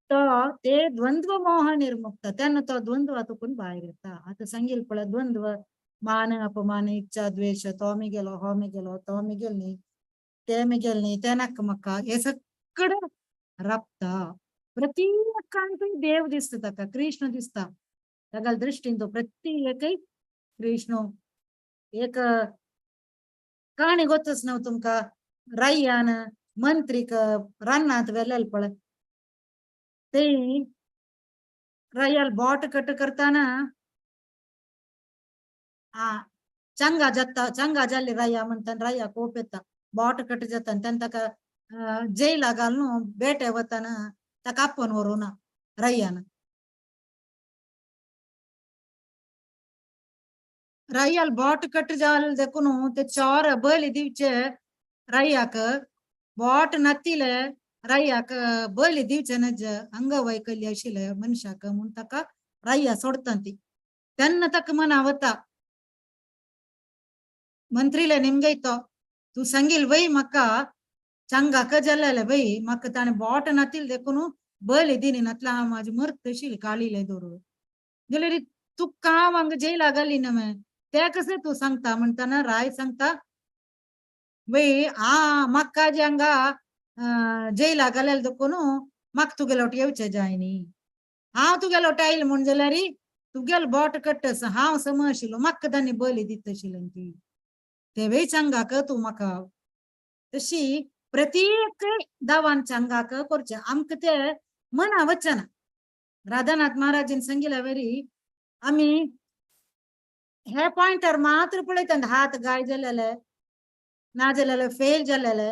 तो ते द्वंद्व मोह निर्मुक्त त्यांना तो द्वंद्वातून बाहेर येता आता सांगेल पळय द्वंद्व मान अपमान इच्छा द्वेष तो मी गेलो हो मी गेलो तो मी गेल न्ही ते मी गेल न्ही ते नाका म्हाका हे सगळं राबता प्रत्येकांक देव दिसता ताका कृष्ण दिसता ताका दृष्टीन तो प्रत्येक कृष्ण एक काणी गोतच नव तुमका रय्यान मंत्रीक रानात वेलेल पळय ते रय्याल बोट कट करताना चंगा जाता चंगा जाल्ली रय्या म्हणता रय्या कोप येता बोट कट जाता तेन्ना ताका जैला घालून बेटे वताना ताका आपोवन व्हरूना रय्यान रय्याल बोट कट जाल देखून ते चोर बळी दिवचे रय्याक बोट नत्तिले रय्याक बळी दिवचे नज अंगवैकल्य आशिल्ले मनशाक म्हूण ताका रय्या सोडता ती तेन्ना ताका मना वता मंत्रीले निमगयतो तू सांगिल वय म्हाका चंगाक जाल्लेले वय म्हाका ताणे बोट नत्तिले देखून बळी दिनी नातला हांव म्हाजी मर्त आशिल्ली काळिले दोर जाल्यार तू काम हांगा जैला घाली नमे ते कसे तू सांगता म्हणताना राय सांगता वय म्हाका जे हांगा जैला घालेले देखून म्हाका तुगेलोट येवचे जायनी हांव तुगेलोट आयले म्हण जाल्यार तुगेलो बोट कट्टस हांव सम आशिल्लो म्हाका तांणी बळी दिता आशिल्ली ती ते वेळ चंगाक तू म्हाका तशी प्रत्येक दावान चंगाक करचे आमकां ते मना वचना राधानाथ महाराजीन सांगिल्ले वरी आमी हे पॉइंटर मात्र पळयता हात गाय जाल्लेले नाजाल्यार फेल जाल्लेले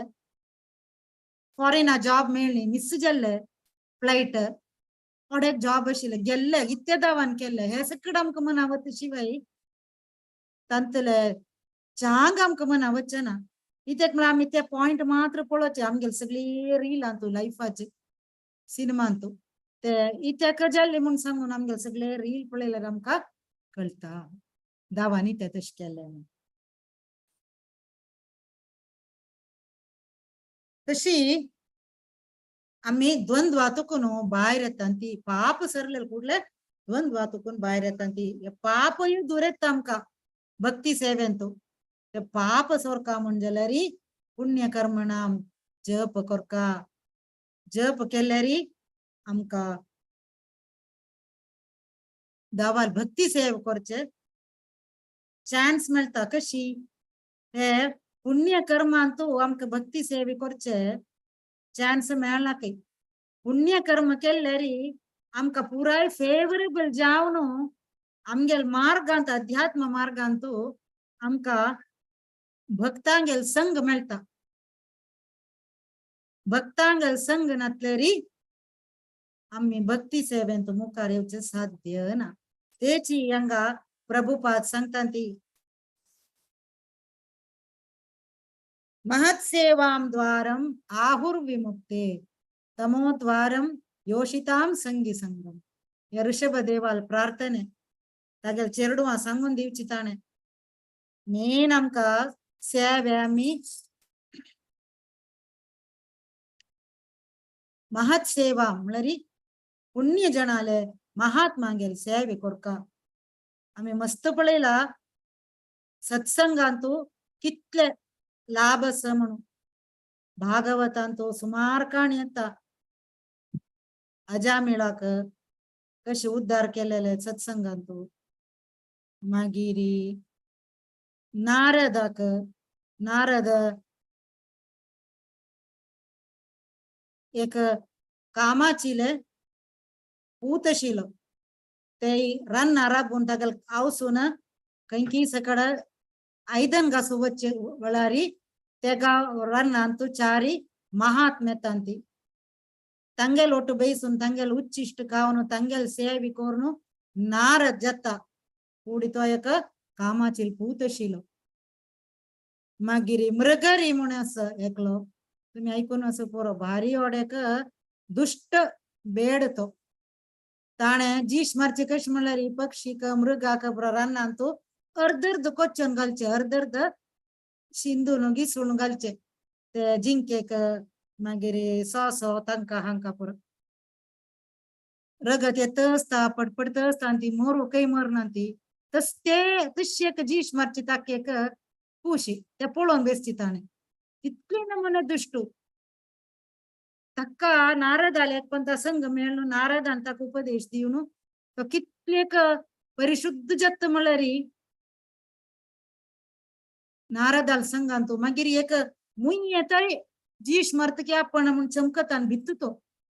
फॉरेना जॉब मेळ्ळी मिस जाल्ले फ्लायट थोडे जॉब आशिल्ले गेल्ले इतले दावान केल्ले हे सगळें आमकां मना वता शिवाय तांतले चांग आमकां मना वचना इत्याक म्हळ्यार आमी ते पॉइंट मात्र पळोवचे आमगेले सगळी रिलांतू लायफाचे सिनेमांतू ते इत्याक जाल्ले म्हूण सांगून आमगेले सगळे रील पळयल्यार आमकां कळटा दावांनी ते तशें केले तशी आमी द्वंद्वातून भायर येता ती पाप सरले कुडले द्वंद्वातून भायर येता ती पापय दूर येता आमकां भक्ती सेवेंतू ते पाप सोरका म्हण जाल्यार पुण्य कर्मणाम जप करका जप केल्यार आमकां दावार भक्ती सेव करचे चान्स मेळटा कशी हे पुण्य कर्मांतू आमकां भक्ती सेवे करचे चान्स मेळना काही पुण्य कर्म केल्यार आमकां पुराय फेवरेबल जावन आमगेल मार्गांत अध्यात्म मार्गांतू आमकां भक्तांगेल संग मेळटा भक्तांगेल संग नातल्यार आमी भक्ती सेवेंत मुखार येवचे साध्य ना तेची हांगा प्रभुपाद सांगता ती महत्सेवां द्वारम आहुर्विमुक्ते तमो द्वारम योषितां संगी संगम हे ऋषभ देवाल प्रार्थने तागेल चेरडुवां सांगून दिवची ताणे मेन आमकां सेवे आमी महत्सेवा म्हळ्यार पुण्य जनाले महात्मांगेल सेवे करका आमी मस्त पळयला सत्संगांतू कितले लाभ आसा म्हणून भागवतांतू सुमार काणी येता अजामिळाक कशे उद्धार केलेले सत्संगांतू मागीर नारदाक नारद एक कामाचिले पूत आशिल्लो ते रन राबून तागेल आवसून कंकी सकड आयदन घासू वच्चे वळारी ते रन्नांतू चारी महात्मे तांती ತಂಗೆಲ್ ಒಟ್ಟು ಬೇಯಿಸುನ್ ತಂಗೆಲ್ ಉಚ್ಚಿಷ್ಟು ಕಾವನು ತಂಗೆಲ್ ಸೇವಿ ಕೋರ್ನು ನಾರ ಜತ್ತ ಕೂಡಿತೋಯಕ कामाचील पूत आशिल्लो मागीर मृगरी म्हूण आसा एकलो तुम्ही ऐकून असो पोरो भारी ओडेक दुष्ट बेड तो ताणे जीश मारचे कशें म्हणल्यार पक्षीक मृगाक रानांतू अर्दर्द कोच्चन घालचे अर्दर्द शिंदून घिसळून घालचे ते जिंकेक मागीर सोसो तांकां हांकां पुरो रगत येत असता पडपडत असता ती मोरू काही मरना ती तशी एक जीश मारची ताकेक खुशी ते पळोवन बेसची ताणे इतले नमुने दुष्टू तक्का नारदाला एक पण संघ मेळणू नारदान ताका उपदेश दिवनु तो कितलेक परिशुद्ध जत्त म्हणल्यारी नारदाल संघांतो मागीर एक मुई येताय जी स्मर्त की आपण म्हणून चमकतान भित्त तो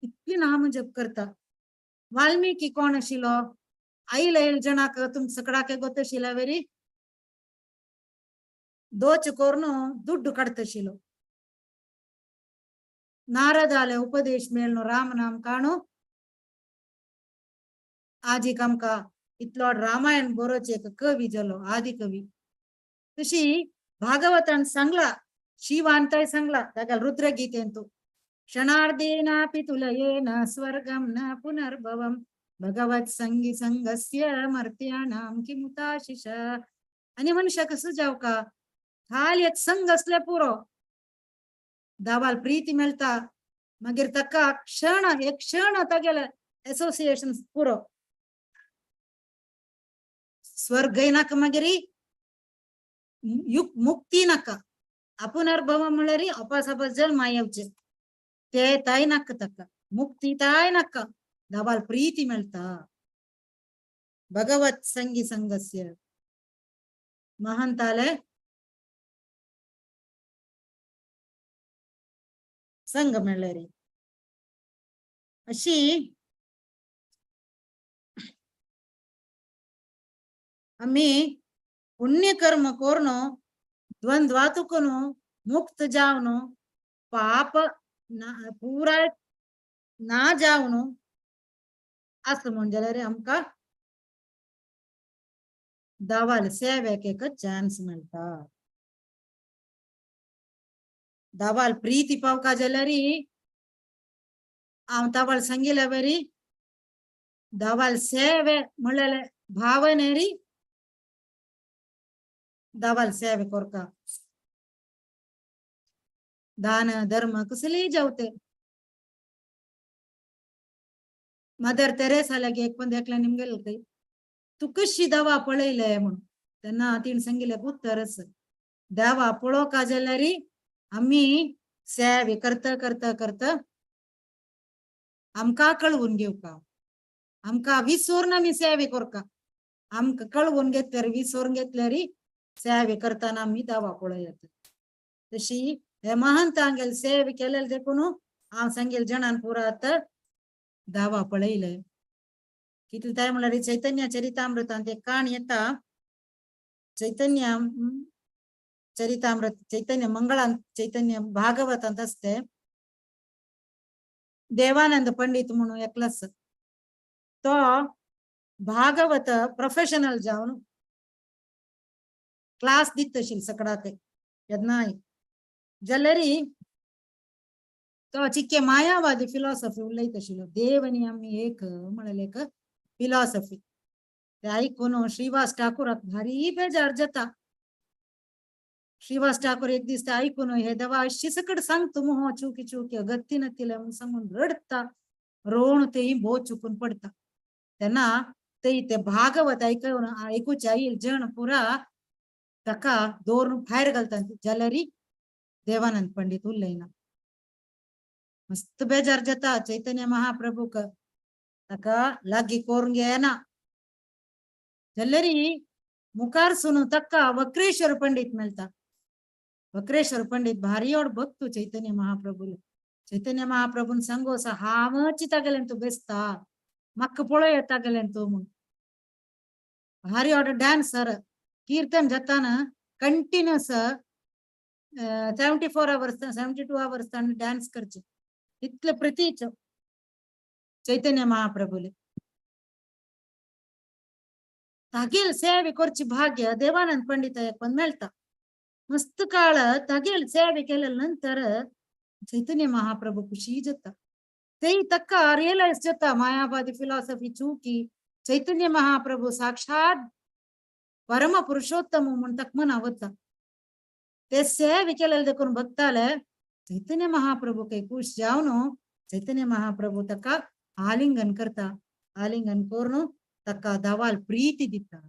इतली नाम जप करता वाल्मिकी कोण आशिलो आईल येल जनाक तुम सकडाके गोतशिलावेरी दोच कोरनो दुड्ಡು कडतशिलो नारदाले उपदेश मेळनो राम नाम काणो आजी आमका इतलो रामायण बरोचे एक कवी जलो आदि कवी तशी भागवतान सांगला शिवांताय सांगला ताका रुद्रगीतेन तो क्षणार्धेनापि तुलयेन स्वर्गं न पुनर्भवं भगवत संगी संगस्य मर्त्यानां किमुताशिष आणि मनुष्य कसं जाव का खाली एक संघ असले पुरो दावाल प्रीती मेळता मागीर ताका एक क्षण तागेले असोसिएशन पुरो स्वर्ग नाका मागीर मुक्ती नाका अपुनर्भव म्हळ्यार अपासपास जल्मा येवचे ते ताय नाका ताका मुक्ती ताय नाका दाबाल प्रीती मेळता भगवत संगी संगस्य महंताले संग मेळ्ळेरी अशी आम्ही पुण्यकर्म कोरनो द्वंद्वातुकनो मुक्त जावनो पाप पूरा ना जावनो असं म्हणजे आमका दावाल सेवेक एक चान्स मेळटा दावाल प्रीती पावका जाल्यारी हांव तावाल सांगिल्ले बरी दावाल सेवे म्हणलेले भावनेरी दावाल सेवे कोरका दान धर्म कसली जावते मदर तेरेसालागे एक पण देखला निमगे तू कशी दावा पळयले म्हणून तेन्ना तिण सांगिल्ले उत्तरच दावा पळोवका जाल्यारी आम्ही सेवे करता करता करता आमका कळवून घेवका आमका विसरून आम्ही सेवे कोरका आमका कळवून घेतल्यार विसरून घेतल्यार सेवे करताना आम्ही दावा पळयत तशी हे महंतांगेल सेवे केलेले देखून हांव सांगेल जणान पुरात दावा पळयले कितले ताय म्हळ्यार चैतन्य चरितामृतांत एक काण येता चैतन्य चरितामृत चैतन्य मंगळांत चैतन्य भागवतांत असते देवानंद पंडित म्हणून एकलस तो भागवत प्रोफेशनल जावन क्लास दितशील सकडाते यदनाय जाल्यारी तो चिक्के मायावादी फिलॉसॉफी उलयतशिलो देव आनी आमी एक म्हणले एक फिलॉसॉफी ते आयकून श्रीवास ठाकुराक भारी बेजार जाता श्रीवास ठाकूर एक दीस ऐकून हे देवा अशी सकड सांगतो मो चुकी चुकी गत्ती नसतील सांगून रडता रोवण ते भो चुकून पडता तेन्ना ते भागवत ऐकूचे आईल जण पुरा ताका दौरून भायर घालता जाल्यार देवानंद पंडित उरलेना मस्त बेजार जाता चैतन्य महाप्रभूक ताका लागी करून घेना जाल्यार मुखार सुनू ताका वक्रेश्वर पंडित मेळता वक्रेश्वर पंडित भारी ओड भक्तू चैतन्य महाप्रभून सांगो सा हावची तागेले तू बेसता मक्क पळय तागेले तू म्हूण भारी ओड डान्सर कीर्तन जाताना कंटिन्यूस 74 hours 72 hours डान्स करचे इतले प्रतीच चैतन्य महाप्रभूले तागेल सेवे करची भाग्य देवानंद पंडित पण मेळता मस्त काळ तागेल सेवे केल्या नंतर चैतन्य महाप्रभू खुशी जाता ते तक्का रियलाइज जाता मायावादी फिलॉसॉफी चुकी चैतन्य महाप्रभू साक्षात परम पुरुषोत्तम म्हणून तक मना वता ते सेवे केलेले देखून बघताले चैतन्य महाप्रभू काही खुश जावन चैतन्य महाप्रभू तका आलिंगन करता आलिंगन करून तका दावाल प्रीती दिता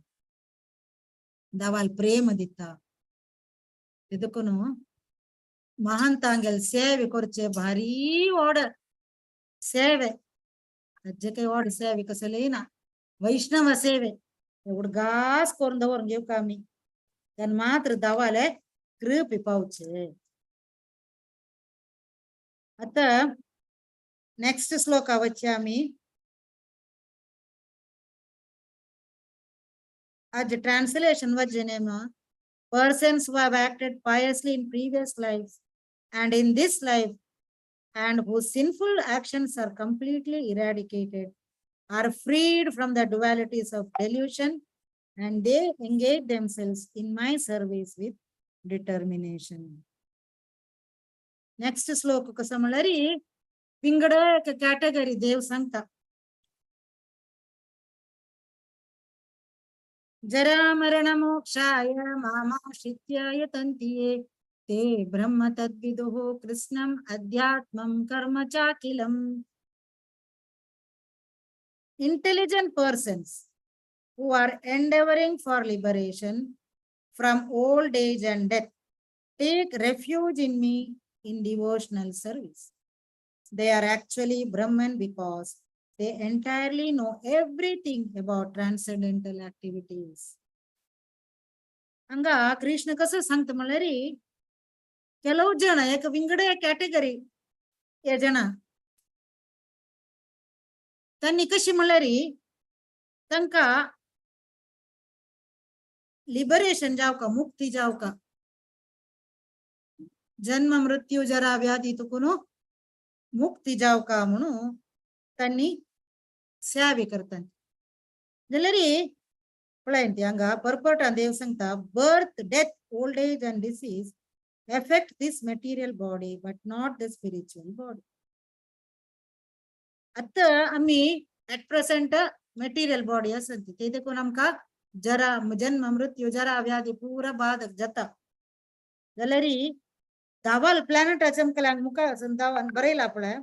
दावाल प्रेम दिता देखून महांतांगेल सेवे करचे भारी ओड सेवे अज्जे वाड सेवे कसलेना वैष्णव सेवे एवढं घास करून दवरून घेऊ का आम्ही त्यांना मात्र दावाले कृपी पावचे आता नेक्स्ट श्लोका वच्चे आम्ही आज translation वज्जेनेमा persons who have acted piously in previous lives and in this life and whose sinful actions are completely eradicated are freed from the dualities of delusion and they engage themselves in my service with determination. Next sloka kasa malari pingada category dev santa जरा मरण मोक्षाय मामाश्रित्य यतन्ति ते ब्रह्म तद्विदुः कृष्णम् अध्यात्मं कर्म चाखिलम्. Intelligent persons who are endeavoring for liberation from old age and death take refuge in me in devotional service. They are actually Brahman because they entirely know everything about transcendental activities. ಹಂಗ ಕೃಷ್ಣ ಕಸ ಸಂಗತ ಮಳ್ಳರಿ ಕೆಲವು ಜನ ಏಕ ವಿಂಗಡೆ category ಏ ಜನ ತನ್ನಿ ಕಶಿ ಮಳ್ಳರಿ ತಂಕ liberation जाव का मुक्ती जाव का जन्म मृत्यू जरा व्याधी तुकुनो मुक्ती जाव का म्हणून त्यांनी सेवे करतात जलरी पळयंती हांगा पर्पट देव सांगता birth death old age and disease affect this material body but not the spiritual body. आता आम्ही at present material body असंती ते देखून आमका जरा जन्म मृत्यू जरा व्याधी पूरा बाधक जाता जलरी दावाल प्लॅनेट चमकला मुका दावान बरेला आपल्या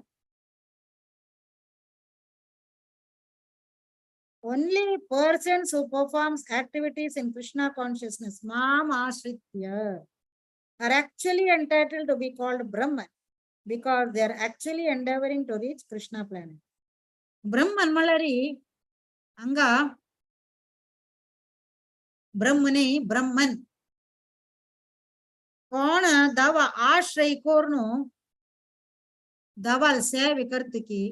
only persons who performs activities in Krishna consciousness mam ashritya are actually entitled to be called Brahman because they are actually endeavoring to reach Krishna planet. Brahman malari anga ब्रह्मने ब्रह्मन कोण दावा आश्रय कोरनो दावाल सेवे करते की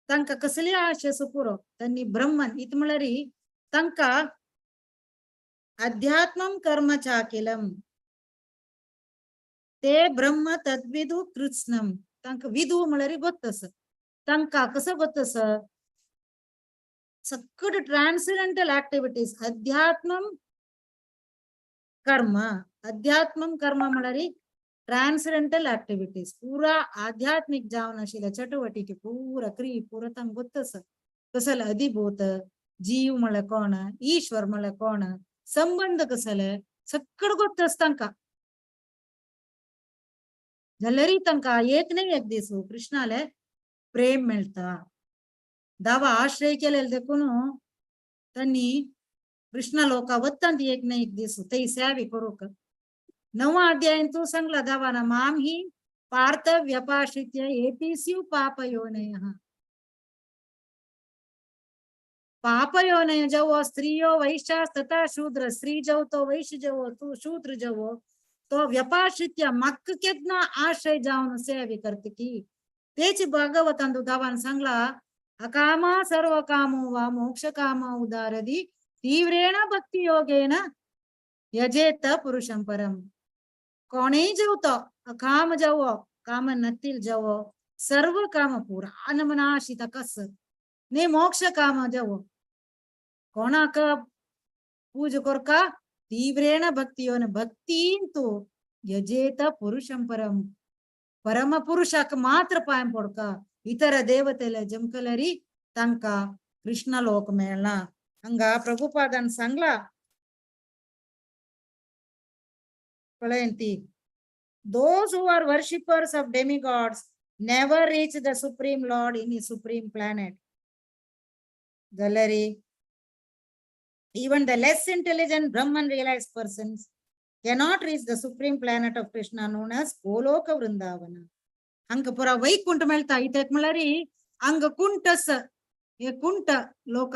तंका कसली आशे सुपुरो तन्नी ब्रह्मन इत मळरी तंका अध्यात्मं कर्म चाकिलम ते ब्रह्म तद्विदु कृत्स्नम तंका विदु मळरी गोत्तस तंका कसं गोत्तस सगळे ट्रान्सेंडेंटल ऍक्टिव्हिटीज अध्यात्मं कर्म मळरी ट्रान्सेंडेंटल ऍक्टिव्हिटीज पूरा आध्यात्मिक जावन आशिल्ल्या चटवटिके पूरा क्रिये पूरा तांकां गोत्तस कसल अधिभूत जीव म्हळ्या कोण ईश्वर म्हळ्या कोण संबंध कसले सगळं गोत्तस तांकां जाल्यारी तांकां एक न्ही एक दीस कृष्णाले प्रेम मेळटा दावा आश्रय केलेले देखून त्यांनी कृष्ण लोका वत्तांत एक ना एक दीस ते सेवे करूक 9वा अध्याय तू सांगला दावाना माम ही पार्थ व्यपाश्रित्य एतीस्यु पापयोनयः पापयोनय जवो स्त्रियो वैश्यास तथा शूद्र स्त्री जव तो वैश्य जवो तू शूद्र जवो तो व्यपाश्रित्य मक्क केतना आश्रय जावन सेवे करते की तेची भागवतांतू दावान सांगला अकामा सर्व कामो वा मोक्ष कामा उदारदी तीव्रेण भक्ति योगेन यजेत पुरुषं परम कोणे जवतो अकाम जवो काम नतील जवो सर्व काम पूरा अनमनाशित कस ने मोक्ष काम जवो कोणाक पूज कोरका तीव्रेण भक्ति योन भक्तीन तो यजेत पुरुषं परम परम पुरुषाक मात्र पायं पडका इतर देवतेला जमकलरी तांका कृष्ण लोक मेळना हंगा प्रभुपादान सांगला पळयंती those who are worshippers of demigods never reach the supreme lord in his supreme planet. Gallery even the less intelligent Brahman realized persons cannot reach the supreme planet of Krishna known as Goloka Vrindavana. हांगा पुरा वैकुंठ मेळता इथे म्हळ्यारी हांगा कुंटस हे कुंट लोक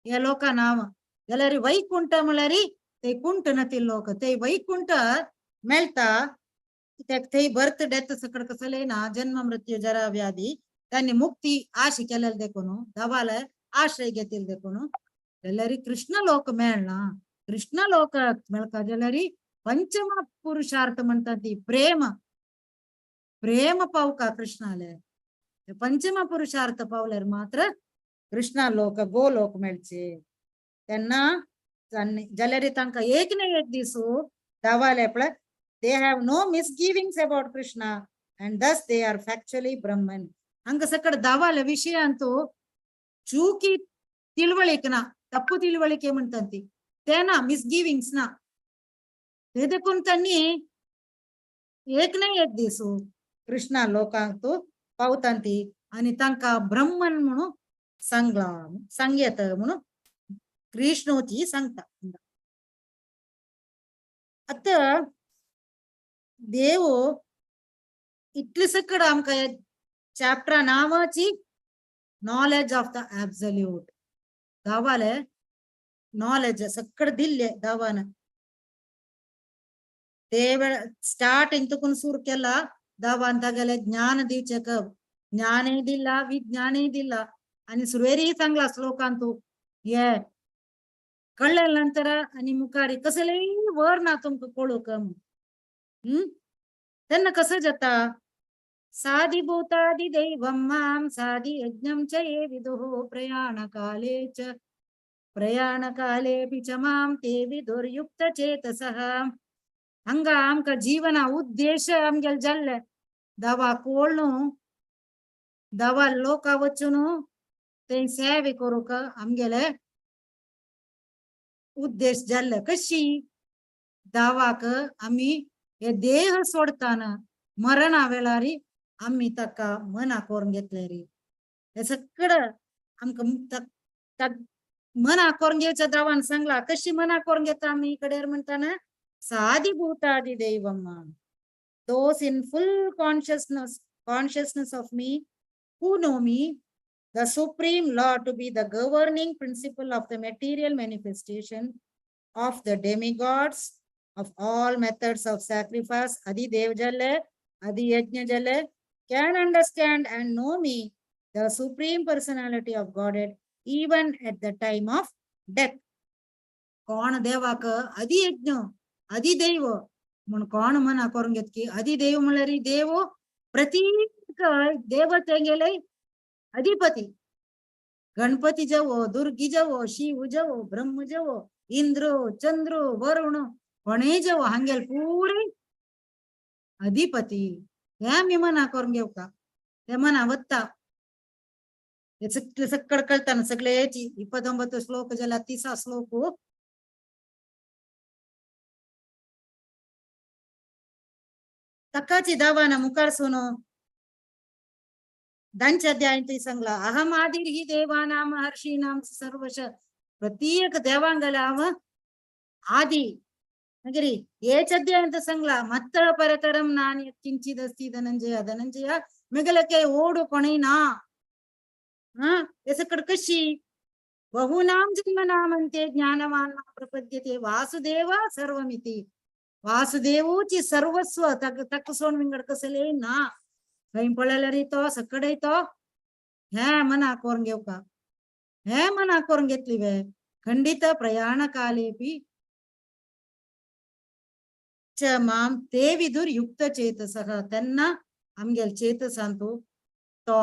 या लोका नाव जाल्यार वैकुंठ म्हळ्यारी ते कुंट नती लोक ते वैकुंठ मेळता ते बर्थ डेथ सकड कसले ना जन्म मृत्यू जरा व्याधी त्यांनी मुक्ती आशे केलेले देखून दवाला आश्रय घेतील देखून जाल्यार कृष्ण लोक मेळना कृष्ण लोक मेळका जाल्यार पंचम पुरुषार्थ म्हणता ती प्रेम प्रेम पावका कृष्णाले पंचम पुरुषार्थ पावल्यार मात्र कृष्णा लोक गोलोक मेळचे त्यांना जाल्यार तांकां एक ना एक दिसू दावाले पळय they have no misgivings about Krishna and thus they are factually Brahman ಹಂಗ ಸಕಡ ದಾವಾಲ ವಿಷಯ ಅಂತೂ ಚೂಕಿ ತಿಳುವಳಿಕೆನ ತಪ್ಪು ತಿಳುವಳಿಕೆ म्हणतंती तेना मिसगिविंग्स ना ते देखून त्यांनी एक ना एक दिसू कृष्णा लोकांक तो पावतांती आणि तांकां ब्रह्मन म्हणून सांगला सांगेत म्हणून कृष्णोची सांगता आता देव इतले सकड आमकां चॅप्टर नावाची नॉलेज ऑफ द एब्सोल्यूट दावाले नॉलेज सकड दिल्ले दावान देव स्टार्ट इंतकून सुरू केला दावान तागेले ज्ञान दिवचेक ज्ञानय दिला विज्ञानय दिला आणि सुरवेरी सांगला श्लोकांतू ये कळले नंतर आणि मुखारी कसलेय वर ना तुमका कळूक त्यांना कसं जाता साधिभूतादि दैवं मां साधि यज्ञं च ये विदुः प्रयाणकालेऽपि च मां ते विदुर्युक्त चेतसः हंग आमका जीवन उद्देश आमगेल जाल्ले दवा कोळनु दवा लोका वचून ते सेवे करूक आमगेले उद्देश जाल्ले कशी दावाक आम्ही हे देह सोडताना मरणा वेळारी आम्ही ताका मना करून घेतले रे हे सकड आमका मना करून घ्यायच्या दावान सांगला कशी मना करून घेता आम्ही इकडे म्हणताना साधिभूतादि Deivam those in full consciousness of me who know me the supreme law to be the governing principle of the material manifestation of the demigods of all methods of sacrifice adi dev jalle adi yajna jalle can understand and know me the supreme personality of godhead even at the time of death कोण देवाक adi yajna adi dev म्हणून कोण मना करून घेत की adi dev म्हणल्यार देव प्रत्येक देवते गेले अधिपती गणपती जवो दुर्गी जवो शिव जवो ब्रह्म जवो इंद्र चंद्र वरुण कोणे जवो हांगेल पुरे अधिपती हे मी मना करून घेऊ का ते मना वत्ता सकड कळताना सगळे याची 29 श्लोक जाला 30 श्लोक तकाची दावाना मुखार सुनो दांच्या अध्याय सांगला अहम आदिर ही देवानां महर्षीणां सर्वश प्रत्येक देवांगला आदि नगरी ಏಚ ಅಧ್ಯಾಯ ಅಂತ ಸಂಗ್ಲ ಮತ್ತ ಪರತರಂ ನಾನಿ ಕಿಂಚಿದಸ್ತಿ ಧನಂಜಯ ಮಿಗಲಕ್ಕೆ ಓಡು ಕೊಣೈನಾ ಎಸಕಡ ಕಶಿ ಬಹುನಾಂ ಜನ್ಮನಾಮಂತೆ ಜ್ಞಾನವಾನ್ ಪ್ರಪದ್ಯತೆ ವಾಸುದೇವ ಸರ್ವಮಿತಿ वासुदेवची सर्वस्व तक सोन विंगड कसले ना काही पळायला तो सकड येतो हे मना करून घेऊ का हे मना करून घेतली वे खंडित प्रयाण कालेपी च माम ते विदुर युक्त चेतसः त्यांना आमगेल चेतसांतू तो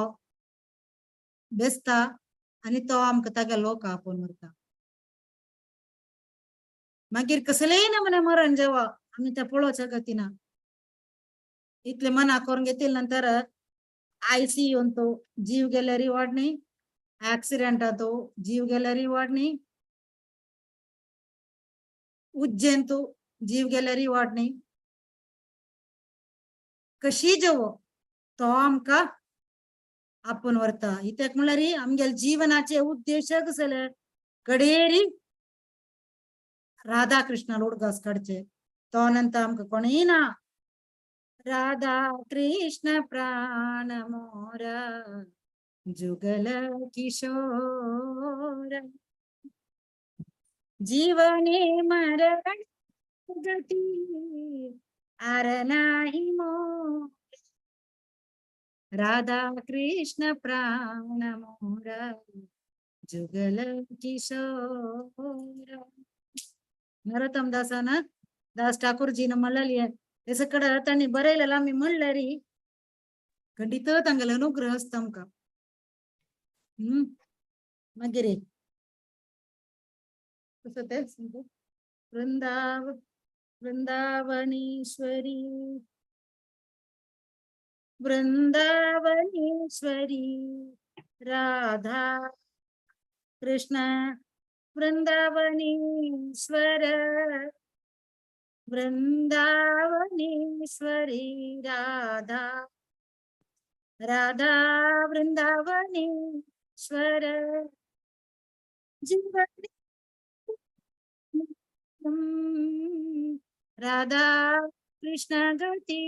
बेसता आणि तो आमक तागे लोक आपण मरता मागीर कसले ना मने मरण जेव्हा आम्ही त्या पळोवच्या गतीना इतले मना करून घेतील नंतर ICU तो जीव गेल्यारी वाढणी ऍक्सिडेंट तो जीव गेल्यारी वाढणी उज्जैन तो जीव गेल्यारी वाढणी कशी जेवो तो आमका आपण वरता इत्याक म्हळ्यार आमगेल जीवनाचे उद्देश कसले कडेरी राधा कृष्ण उडगास काडचे तो नंतर आमका कोणीय ना राधा कृष्ण प्राण मोरा जुगल किशोर जीवने मरण गती आर नाही मोर राधा कृष्ण प्राण मोरा जुगल किशोर नरोत्तम दासान दास ठाकूरजीನ ಮಲ್ಲಲಿ ಹೆಸಕಡ ತನ್ನಿ ಬರೆಯಲ್ಲ ಮಿ ಮಳ್ಳರಿ ಖಂಡಿತ ತಂಗಲ ಅನುಗ್ರಹ ಸ್ತಂಕ ಮಗಿರಿ कसते वृंदावनीश्वरी वृंदावनीश्वरी राधा कृष्ण वृंदावनीश्वर वृंदावनीश्वरी राधा राधा वृंदावनीश्वर जीवन राधा कृष्ण गती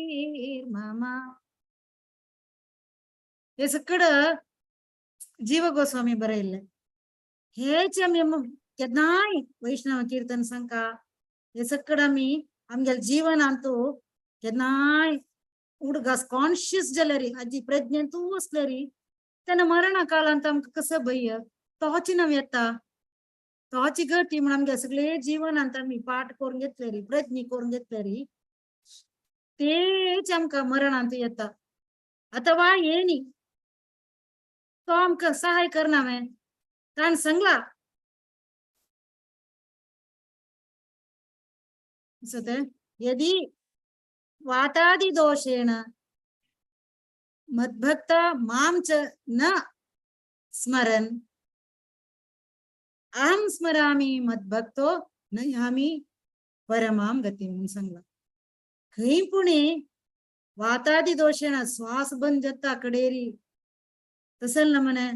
मामा हे सगळं जीव गोस्वामी बरेल हेच आम्ही केदनाय वैष्णव कीर्तन संका हे सगळं आम्ही आमगे जीवन अंतू केदनाय उडगास कॉन्शियस जाल्यारी आजी प्रज्ञा तू असल्यारी त्यानं मरण कालांत आमकां कसं भय तोची नाव येता तोची गती म्हणून आमगे सगळे जीवन अंत आम्ही पाठ करून घेतलेरी प्रज्ञी करून घेतलेरी तेच आमकां मरणांत येता अथवा येणी तो आमकां सहाय करना में ताण सांगला यदि वातादि दोषेण मद्भक्त मां च न स्मरन् अहं स्मरामि मद्भक्तो न यामि परमां गतिं सांगला खंय पुणे वातादि दोषेण श्वास बंद जाता कडेरी तसल न मने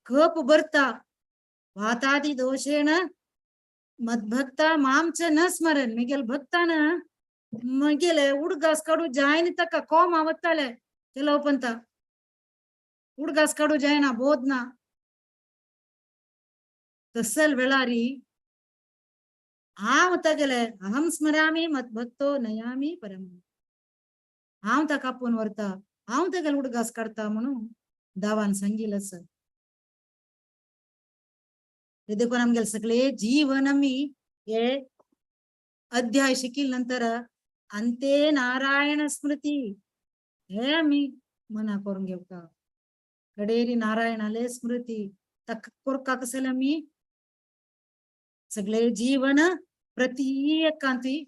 कप बरता वातादि दोषेण मद्भक्ता मां च न स्मरन् मिगेल भक्तान मगेले उडगास काडू जायनी तका कोम आवत्ताले ಕೆಲವಪಂತ उडगास काडू जायना बोधना तसल वेळारी हांव तगेले अहम स्मरामि मद्भक्तो नयामि परम हांव ताका आपून व्हरता हांव तगेले उडगास काडता म्हणून दावान सांगिल आसा हे देखून आमगेले सगळे जीवन आमी हे अध्याय शिकिल नंतर अंते नारायण स्मृती हे आम्ही मना करून घेवता कडेरी नारायणाले स्मृती तक कोरका कसले आम्ही सगळे जीवन प्रति एकांती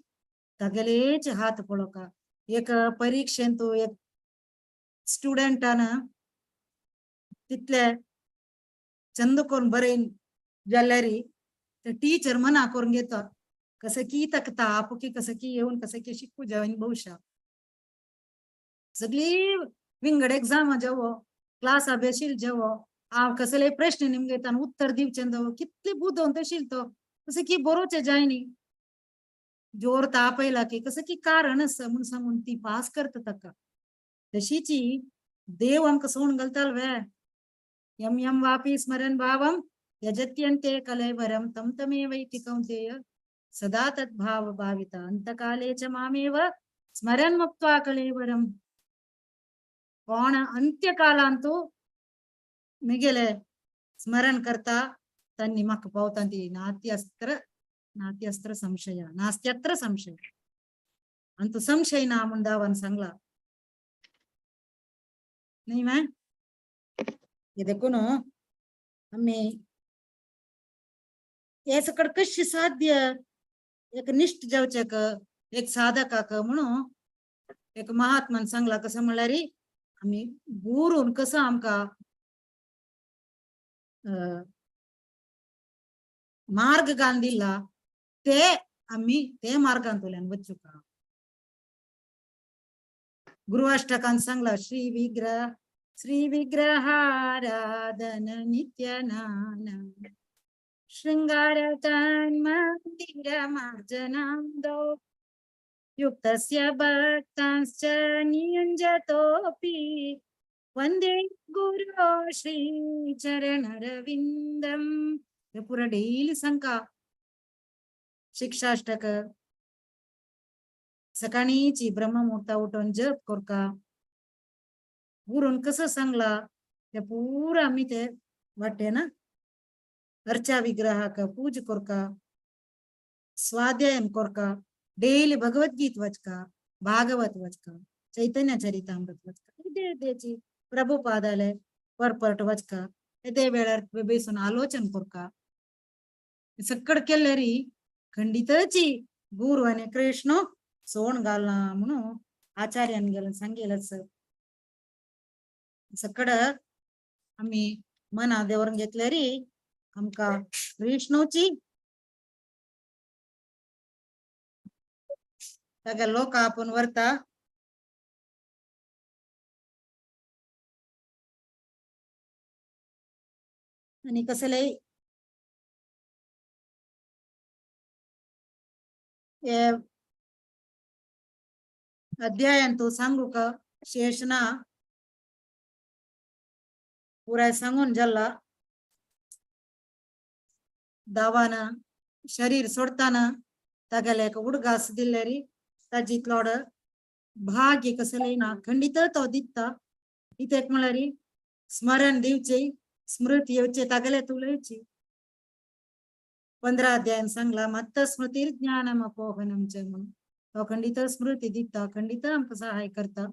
तगलेच हात पळोका एक परीक्षेंतू एक स्टुडंटान तितले चंद करून बरेन जाल्यारी ते टीचर मना करून घेता कसं की तकता आपुकी कसं की येऊन कसं की शिकू जावन भविष्या सगळी विंगड एग्जाम जेवो क्लास अभ्यासील जेवो हांव कसले प्रश्न निमगे तान उत्तर दिवचे कितले बुदोवन तशील तो कसं की बरोवचे जायनी जोर तापयला की कसं की कारण आसा म्हूण सांगून ती पास करता ताका तशीची देव आमकां सोडून घालताल वे यम यम वापी स्मरण भावम यजत्यन्ते कलेवरम तम तमेवैति कौन्तेय सदा तद्भाव भाविता अंतकाले च मामेव स्मरण मुक्त्वा कलेवरम कोण अंत्यकालांतू मिगेले स्मरण करता तन्नी म्हाका पावता ती नास्त्यस्त्र संशय नास्त्यत्र संशय अंतु संशय ना म्हूण दावान सांगला न्ही मैं हे देखून आमी हे सकड कशी साध्य एक निष्ठ जावचेक एक साधकाक म्हणून एक महात्मान सांगला कसं म्हणल्यार आम्ही गुरून कसं आमकां मार्ग घालून दिला ते आम्ही ते मार्गांतल्यान वचूका गुरु अष्टकांत सांगला श्री विग्रहाराधन नित्य नाम शृंगार तन्मंदिर मार्जनांदो युक्तस्य भक्तांश्च नियुञ्जतोऽपि वंदे गुरु श्री चरणरविंदम. हे पुरा डेली सांगका शिक्षाष्टक. सकाळीची ब्रह्ममुहूर्ता उठून जप करका. गुरुन कसं सांगला ते पुरा आम्ही ते वाटते ना. अर्चा विग्रहाक पूज करका, स्वाध्यायन करका, डेली भगवद्गीत वचका, भागवत वचका, चैतन्य चरितामृत वचका, त्याची प्रभुपादालय परपरट वचका, ते वेळार बेसून आलोचन करका. सकड केल्यारी खंडितची गुरु आणि कृष्ण सोण घालना म्हणून आचार्यान गेलं सांगेलच. सकड आम्ही मना देवरून घेतल्यारी आमका विष्णूची सगळ्या लोक आपण वरता आणि कसले अध्यायान तो सांगू का शेषना पुरा सांगून जल्ला दावाना शरीर सोडताना तागेले एक उडगास दिल्लेरी ताजितलोड भाग्य कसले ना खंडित तो दिता. इथे एक म्हणारी स्मरण दिवचे स्मृती येवचे तागेले तुलेची. 15 अध्याय सांगला मत्त स्मृती ज्ञानम अपोहनम च म्हणून तो खंडित स्मृती दिता, खंडित आमका सहाय करता.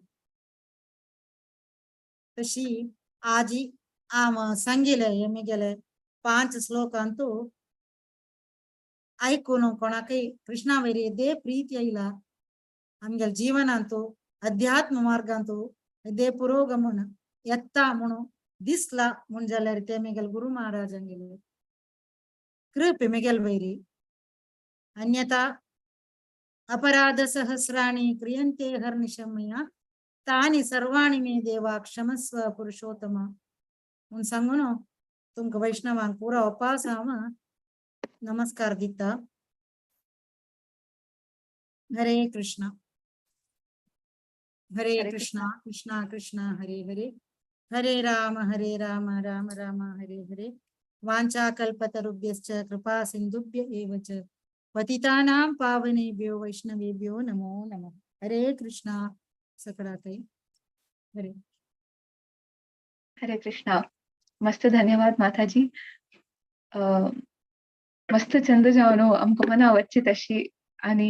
तशी आजी आम सांगिले आम्ही गेले 5 श्लोकांतू ऐकून कोणाकय कृष्णावरी दे प्रीती येयला आमगे जीवनांतू अध्यात्म मार्गांतू दे पुरोगमन यत्ता म्हणून दिसला म्हण जाल्यार ते मेगेल गुरु महाराजांगेले कृपे मेगेल वैरी. अन्यथा अपराध सहस्राणि क्रियन्ते हर्निशमया तानि सर्वाणि मे देवा क्षमस्व पुरुषोत्तम म्हणून सांगून तुमका वैष्णवांक पुरा उपास नमस्कार दिता. हरे कृष्ण हरे कृष्ण कृष्ण कृष्ण हरे हरे हरे राम राम राम हरे हरे. वाञ्छा कल्पतरुभ्यश्च कृपा सिन्धुभ्य एव च पतितानां पावनेभ्यो वैष्णवेभ्यो नमो नमः. हरे कृष्ण सकळातै हरे हरे कृष्णा. मस्त धन्यवाद माताजी. मस्त छंद जावनो आमकां मना वच्ची तशी आणि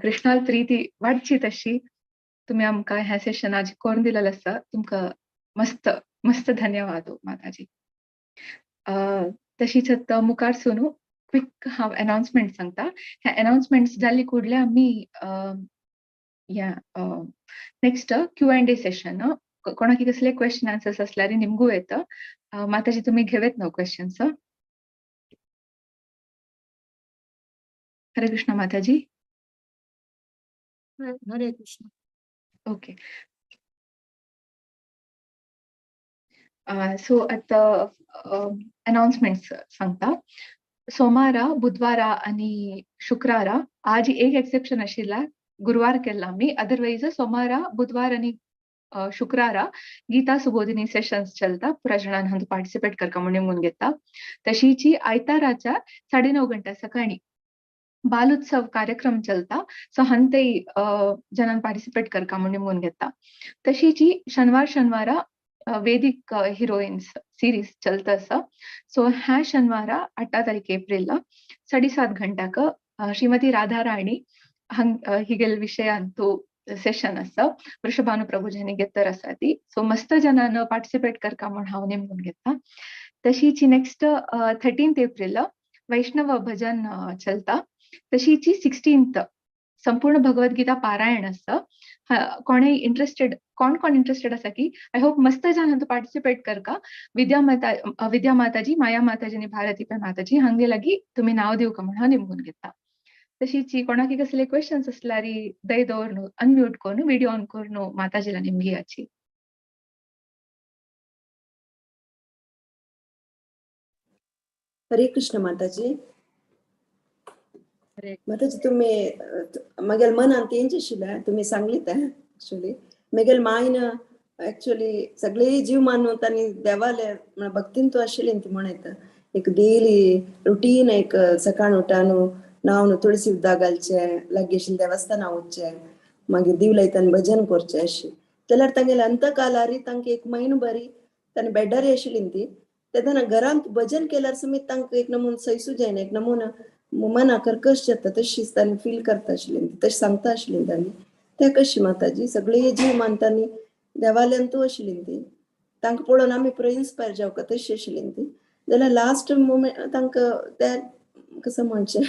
कृष्णाल प्रीती वाडची तशी तुम्ही आमकां ह्या सेशनाची कोण दिलेलं आसा. तुमकां मस्त मस्त धन्यवाद माताजी. तशीच आतां मुखार सुनू क्विक हांव अनाउन्समेंट सांगता. ह्या अनाउन्समेंट्स जाल्ली कुडले आमी या नेक्स्ट Q&A सेशन कोणाकी कसले क्वेश्चन आन्सर्स असल्यार निमगू येतं. माताजी तुम्ही घेवेत ना क्वेश्चन्स. हरे कृष्ण माताजी. हरे कृष्ण. ओके. सो आता अनाउन्समेंट्स सांगता. सोमारा बुधवारा आणि शुक्रारा आज एक एक्सेप्शन आशिल्ला गुरुवार केला आमी. अदरवाइज सोमारा बुधवार आणि शुक्रारा गीता सुबोधिनी सेशन्स चलता. पुरा जणांन हांतू पार्टिसिपेट करका म्हणून निमून घेता. तशीची आयताराच्या 9:30 गंटा सकाळी बालोत्सव कार्यक्रम चलता. सो हंतई जनान पार्टिसिपेट करका म्हणून निमून घेता. तशीची शनिवारा वेदिक हिरोइन्स सीरीज चलता आसा. सो ह्या शनिवारा 8 तारीख एप्रिल 7:30 गंटाक श्रीमती राधा राणी हिगेल विषयांतू सेशन आसा. वृषभानु प्रभुजांनी घेतर आसा ती. सो मस्त जनान पार्टिसिपेट करका म्हणून हांव नेमून घेता. तशीची नेक्स्ट 13 एप्रिल वैष्णव भजन चलता. तशीची 16 संपूर्ण भगवद्गीता पारायण आसा. कोण इंटरेस्टेड आसा की आय होप मस्त जनान पार्टिसिपेट करका. विद्या माताजी, माया माताजी आणि भारती माताजी हांगे लागी तुम्ही नाव दिवका म्हणून नेमून घेता. तशीची कोणाकी कसले क्वेश्चन्स असल्यार दय दवरून अनम्यूट करून व्हिडिओ ऑन करून माताजीला निमगियाची. हरे कृष्ण माताजी. माताजी तुम्ही मगेल मनान तेंच आशिल्लें तुम्ही सांगलीत एक्चुअली मगेल मायन एक्चुअली सगळे जीव मानून तांणी देवाले भक्तीन तू आशिल्ली ती म्हणत एक डेली रुटीन एक सकाळ उठान नाव तुळशी उद्दा घालचें लागीं देवस्थाना वचचें मागीर दिव लायतान भजन करचें अशें जाल्यार तांगेले अंतकालारी तांकां एक म्हयनो बरी तांणी बेड्डारी आशिल्ली ती तेन्ना घरांत भजन केल्यार समीत तांकां एक नमून सैसू जायना एक नमून मना कर्कश जाता तशीच तांणी फील करता आशिल्ली तशें सांगता आशिल्ली तांणी ते कशी माताजी सगळे जीव मानतानी देवाल्यान तूं आशिल्ली ती तांकां पळोवन आमी इन्स्पायर जावंक तशी आशिल्ली ती जाल्यार लास्ट मोमेंट तांकां ते कसं म्हणचें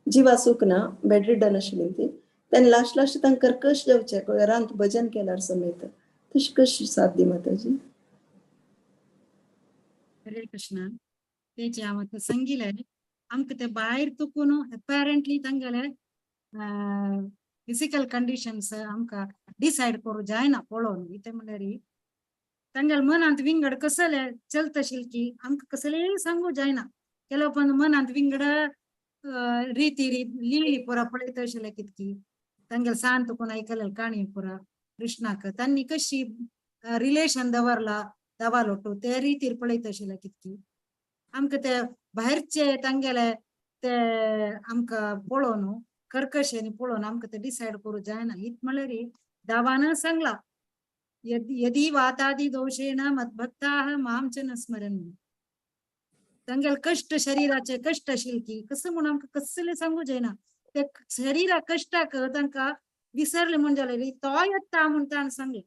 जीव आसूंक ना बेड रिडन आशिल्ली ती तेन्ना लास्ट तांकां कर्कश जावचें घरांत भजन केल्यार समेत तशी कशी साध्य माताजी हरे कृष्ण तेचे हांव सांगिल्लें आमकां ते भायर तुकून अपेरंटली तांगेले फिजिकल कंडिशन्स आमकां डिसायड करूं जायना पळोवन कितें म्हणल्यार तांगेले मनांत विंगड कसले चलत आशिल्ले की आमकां कसलेय सांगू जायना केलो पण मनांत विंगड रिती लिहिली पुरा पळयत आशिल्ले कितकी तांगेले सांत कोण आयकलेले काणी पुरा कृष्णाक तांणी कशी रिलेशन दवरला दवालोटू ते रितीर पळयत आशिल्ले कितकी आमकां ते भायरचे तांगेले ते आमकां पळोवन कर्कशेनी पळोवन आमकां ते डिसायड करूं जायना इत म्हळ्यार देवान सांगला यदि वातादि दोषेण मद्भक्ताः मां च न स्मरन् तांगेले कष्ट शरीराचे कष्ट आशिल्ले की कसं म्हणून आमकां कसले सांगू जायना ते शरीरा कष्टाक तांकां विसरले म्हण जाल्यार तो येता म्हण ताणें सांगलें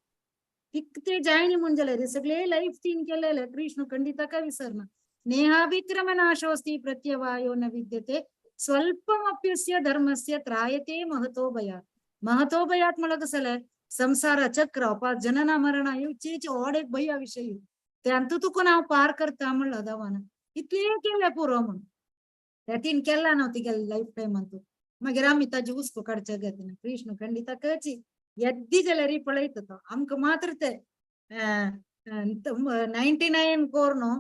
ते जायनी म्हण जाल्यार सगळे लाईफ तीन केलेले कृष्ण खंडित ताका विसरना नेहाभिक्रम नाशोस्ति प्रत्यवायो न विद्यते स्वल्पमप्यस्य धर्मस्य त्रायते महतो भयात म्हळ्यार कसं जालें संसार चक्र अपात जनना मरणा येवचे ओड एक भया विषयी त्यांतू तुकून हांव पार करता म्हणलं देवान इतले केले पुरो म्हण त्यातीन केला नव्हती गेले लाईफ टायमान तू मागीर आमी ताजी हुस्को काडचे घेतना कृष्ण खंडिता कळची येद्दी जाल्यार पळयता तो आमकां मात्र ते 99 कोर न्हू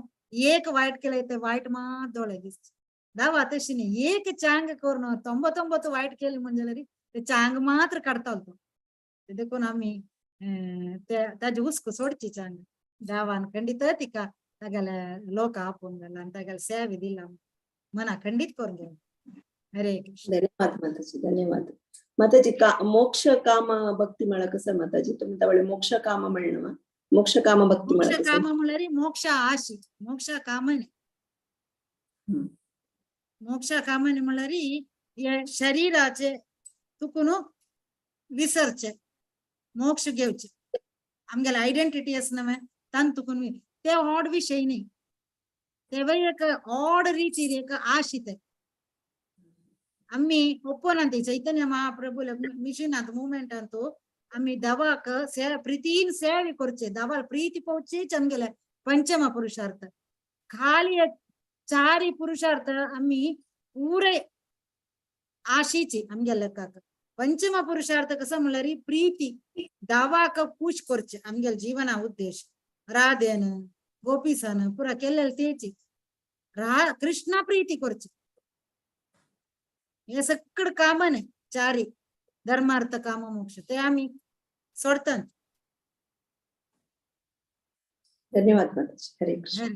एक वायट केले ते वायट मात दोळे दिसचे दावा तशी न्ही एक चांग कोर न्हू 99 वायट केले म्हणजे जाल्यार ते चांग मात्र काडतालो तो देखून आमी ताजी हुस्को सोडची चांग दावान खंडित तिका तागेले लोक आपोवन गेला आनी तागेले सेवे दिला मना खंडित करून गेला हरे कृष्ण धन्यवाद माताजी धन्यवाद माताजी मोक्ष काम भक्ती म्हळ्यार कसं माताजी तुम्ही त्या मोक्ष काम म्हणणं मोक्ष काम भक्ती मोक्ष काम म्हळ्यार मोक्ष आशी मोक्ष कामने मोक्ष कामने म्हळ्यार हे शरीराचे तुकून विसरचे मोक्ष घेवचे आमगेले आयडेंटिटी आसना तान तुकून ते ओड विषय न्ही ते एक ओड रितीर एक आशी ते आम्ही ओपन चैतन्य महाप्रभू मिशनात मुवमेंटांत आम्ही देवाक प्रीतीन सेवे करचे देवाल प्रीती पोवचेच आमगेले पंचम पुरुषार्थ खाली चारी पुरुषार्थ आम्ही पुरे आशीची आमगे लेखाक पंचम पुरुषार्थ कसं म्हळ्यार प्रीती देवाक खुश करचे आमगे जीवना उद्देश राधेन गोपीसन पुरा केलेले तेची कृष्णा प्रीती करची हे सगळं कामन आहे चारी धर्मार्थ काम मोक्ष ते आम्ही सोडतात धन्यवाद माताजी हरे कृष्ण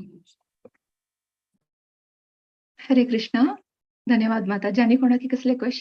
हरे कृष्ण धन्यवाद माताजी आणि कोणाकी कसले क्वेश्चन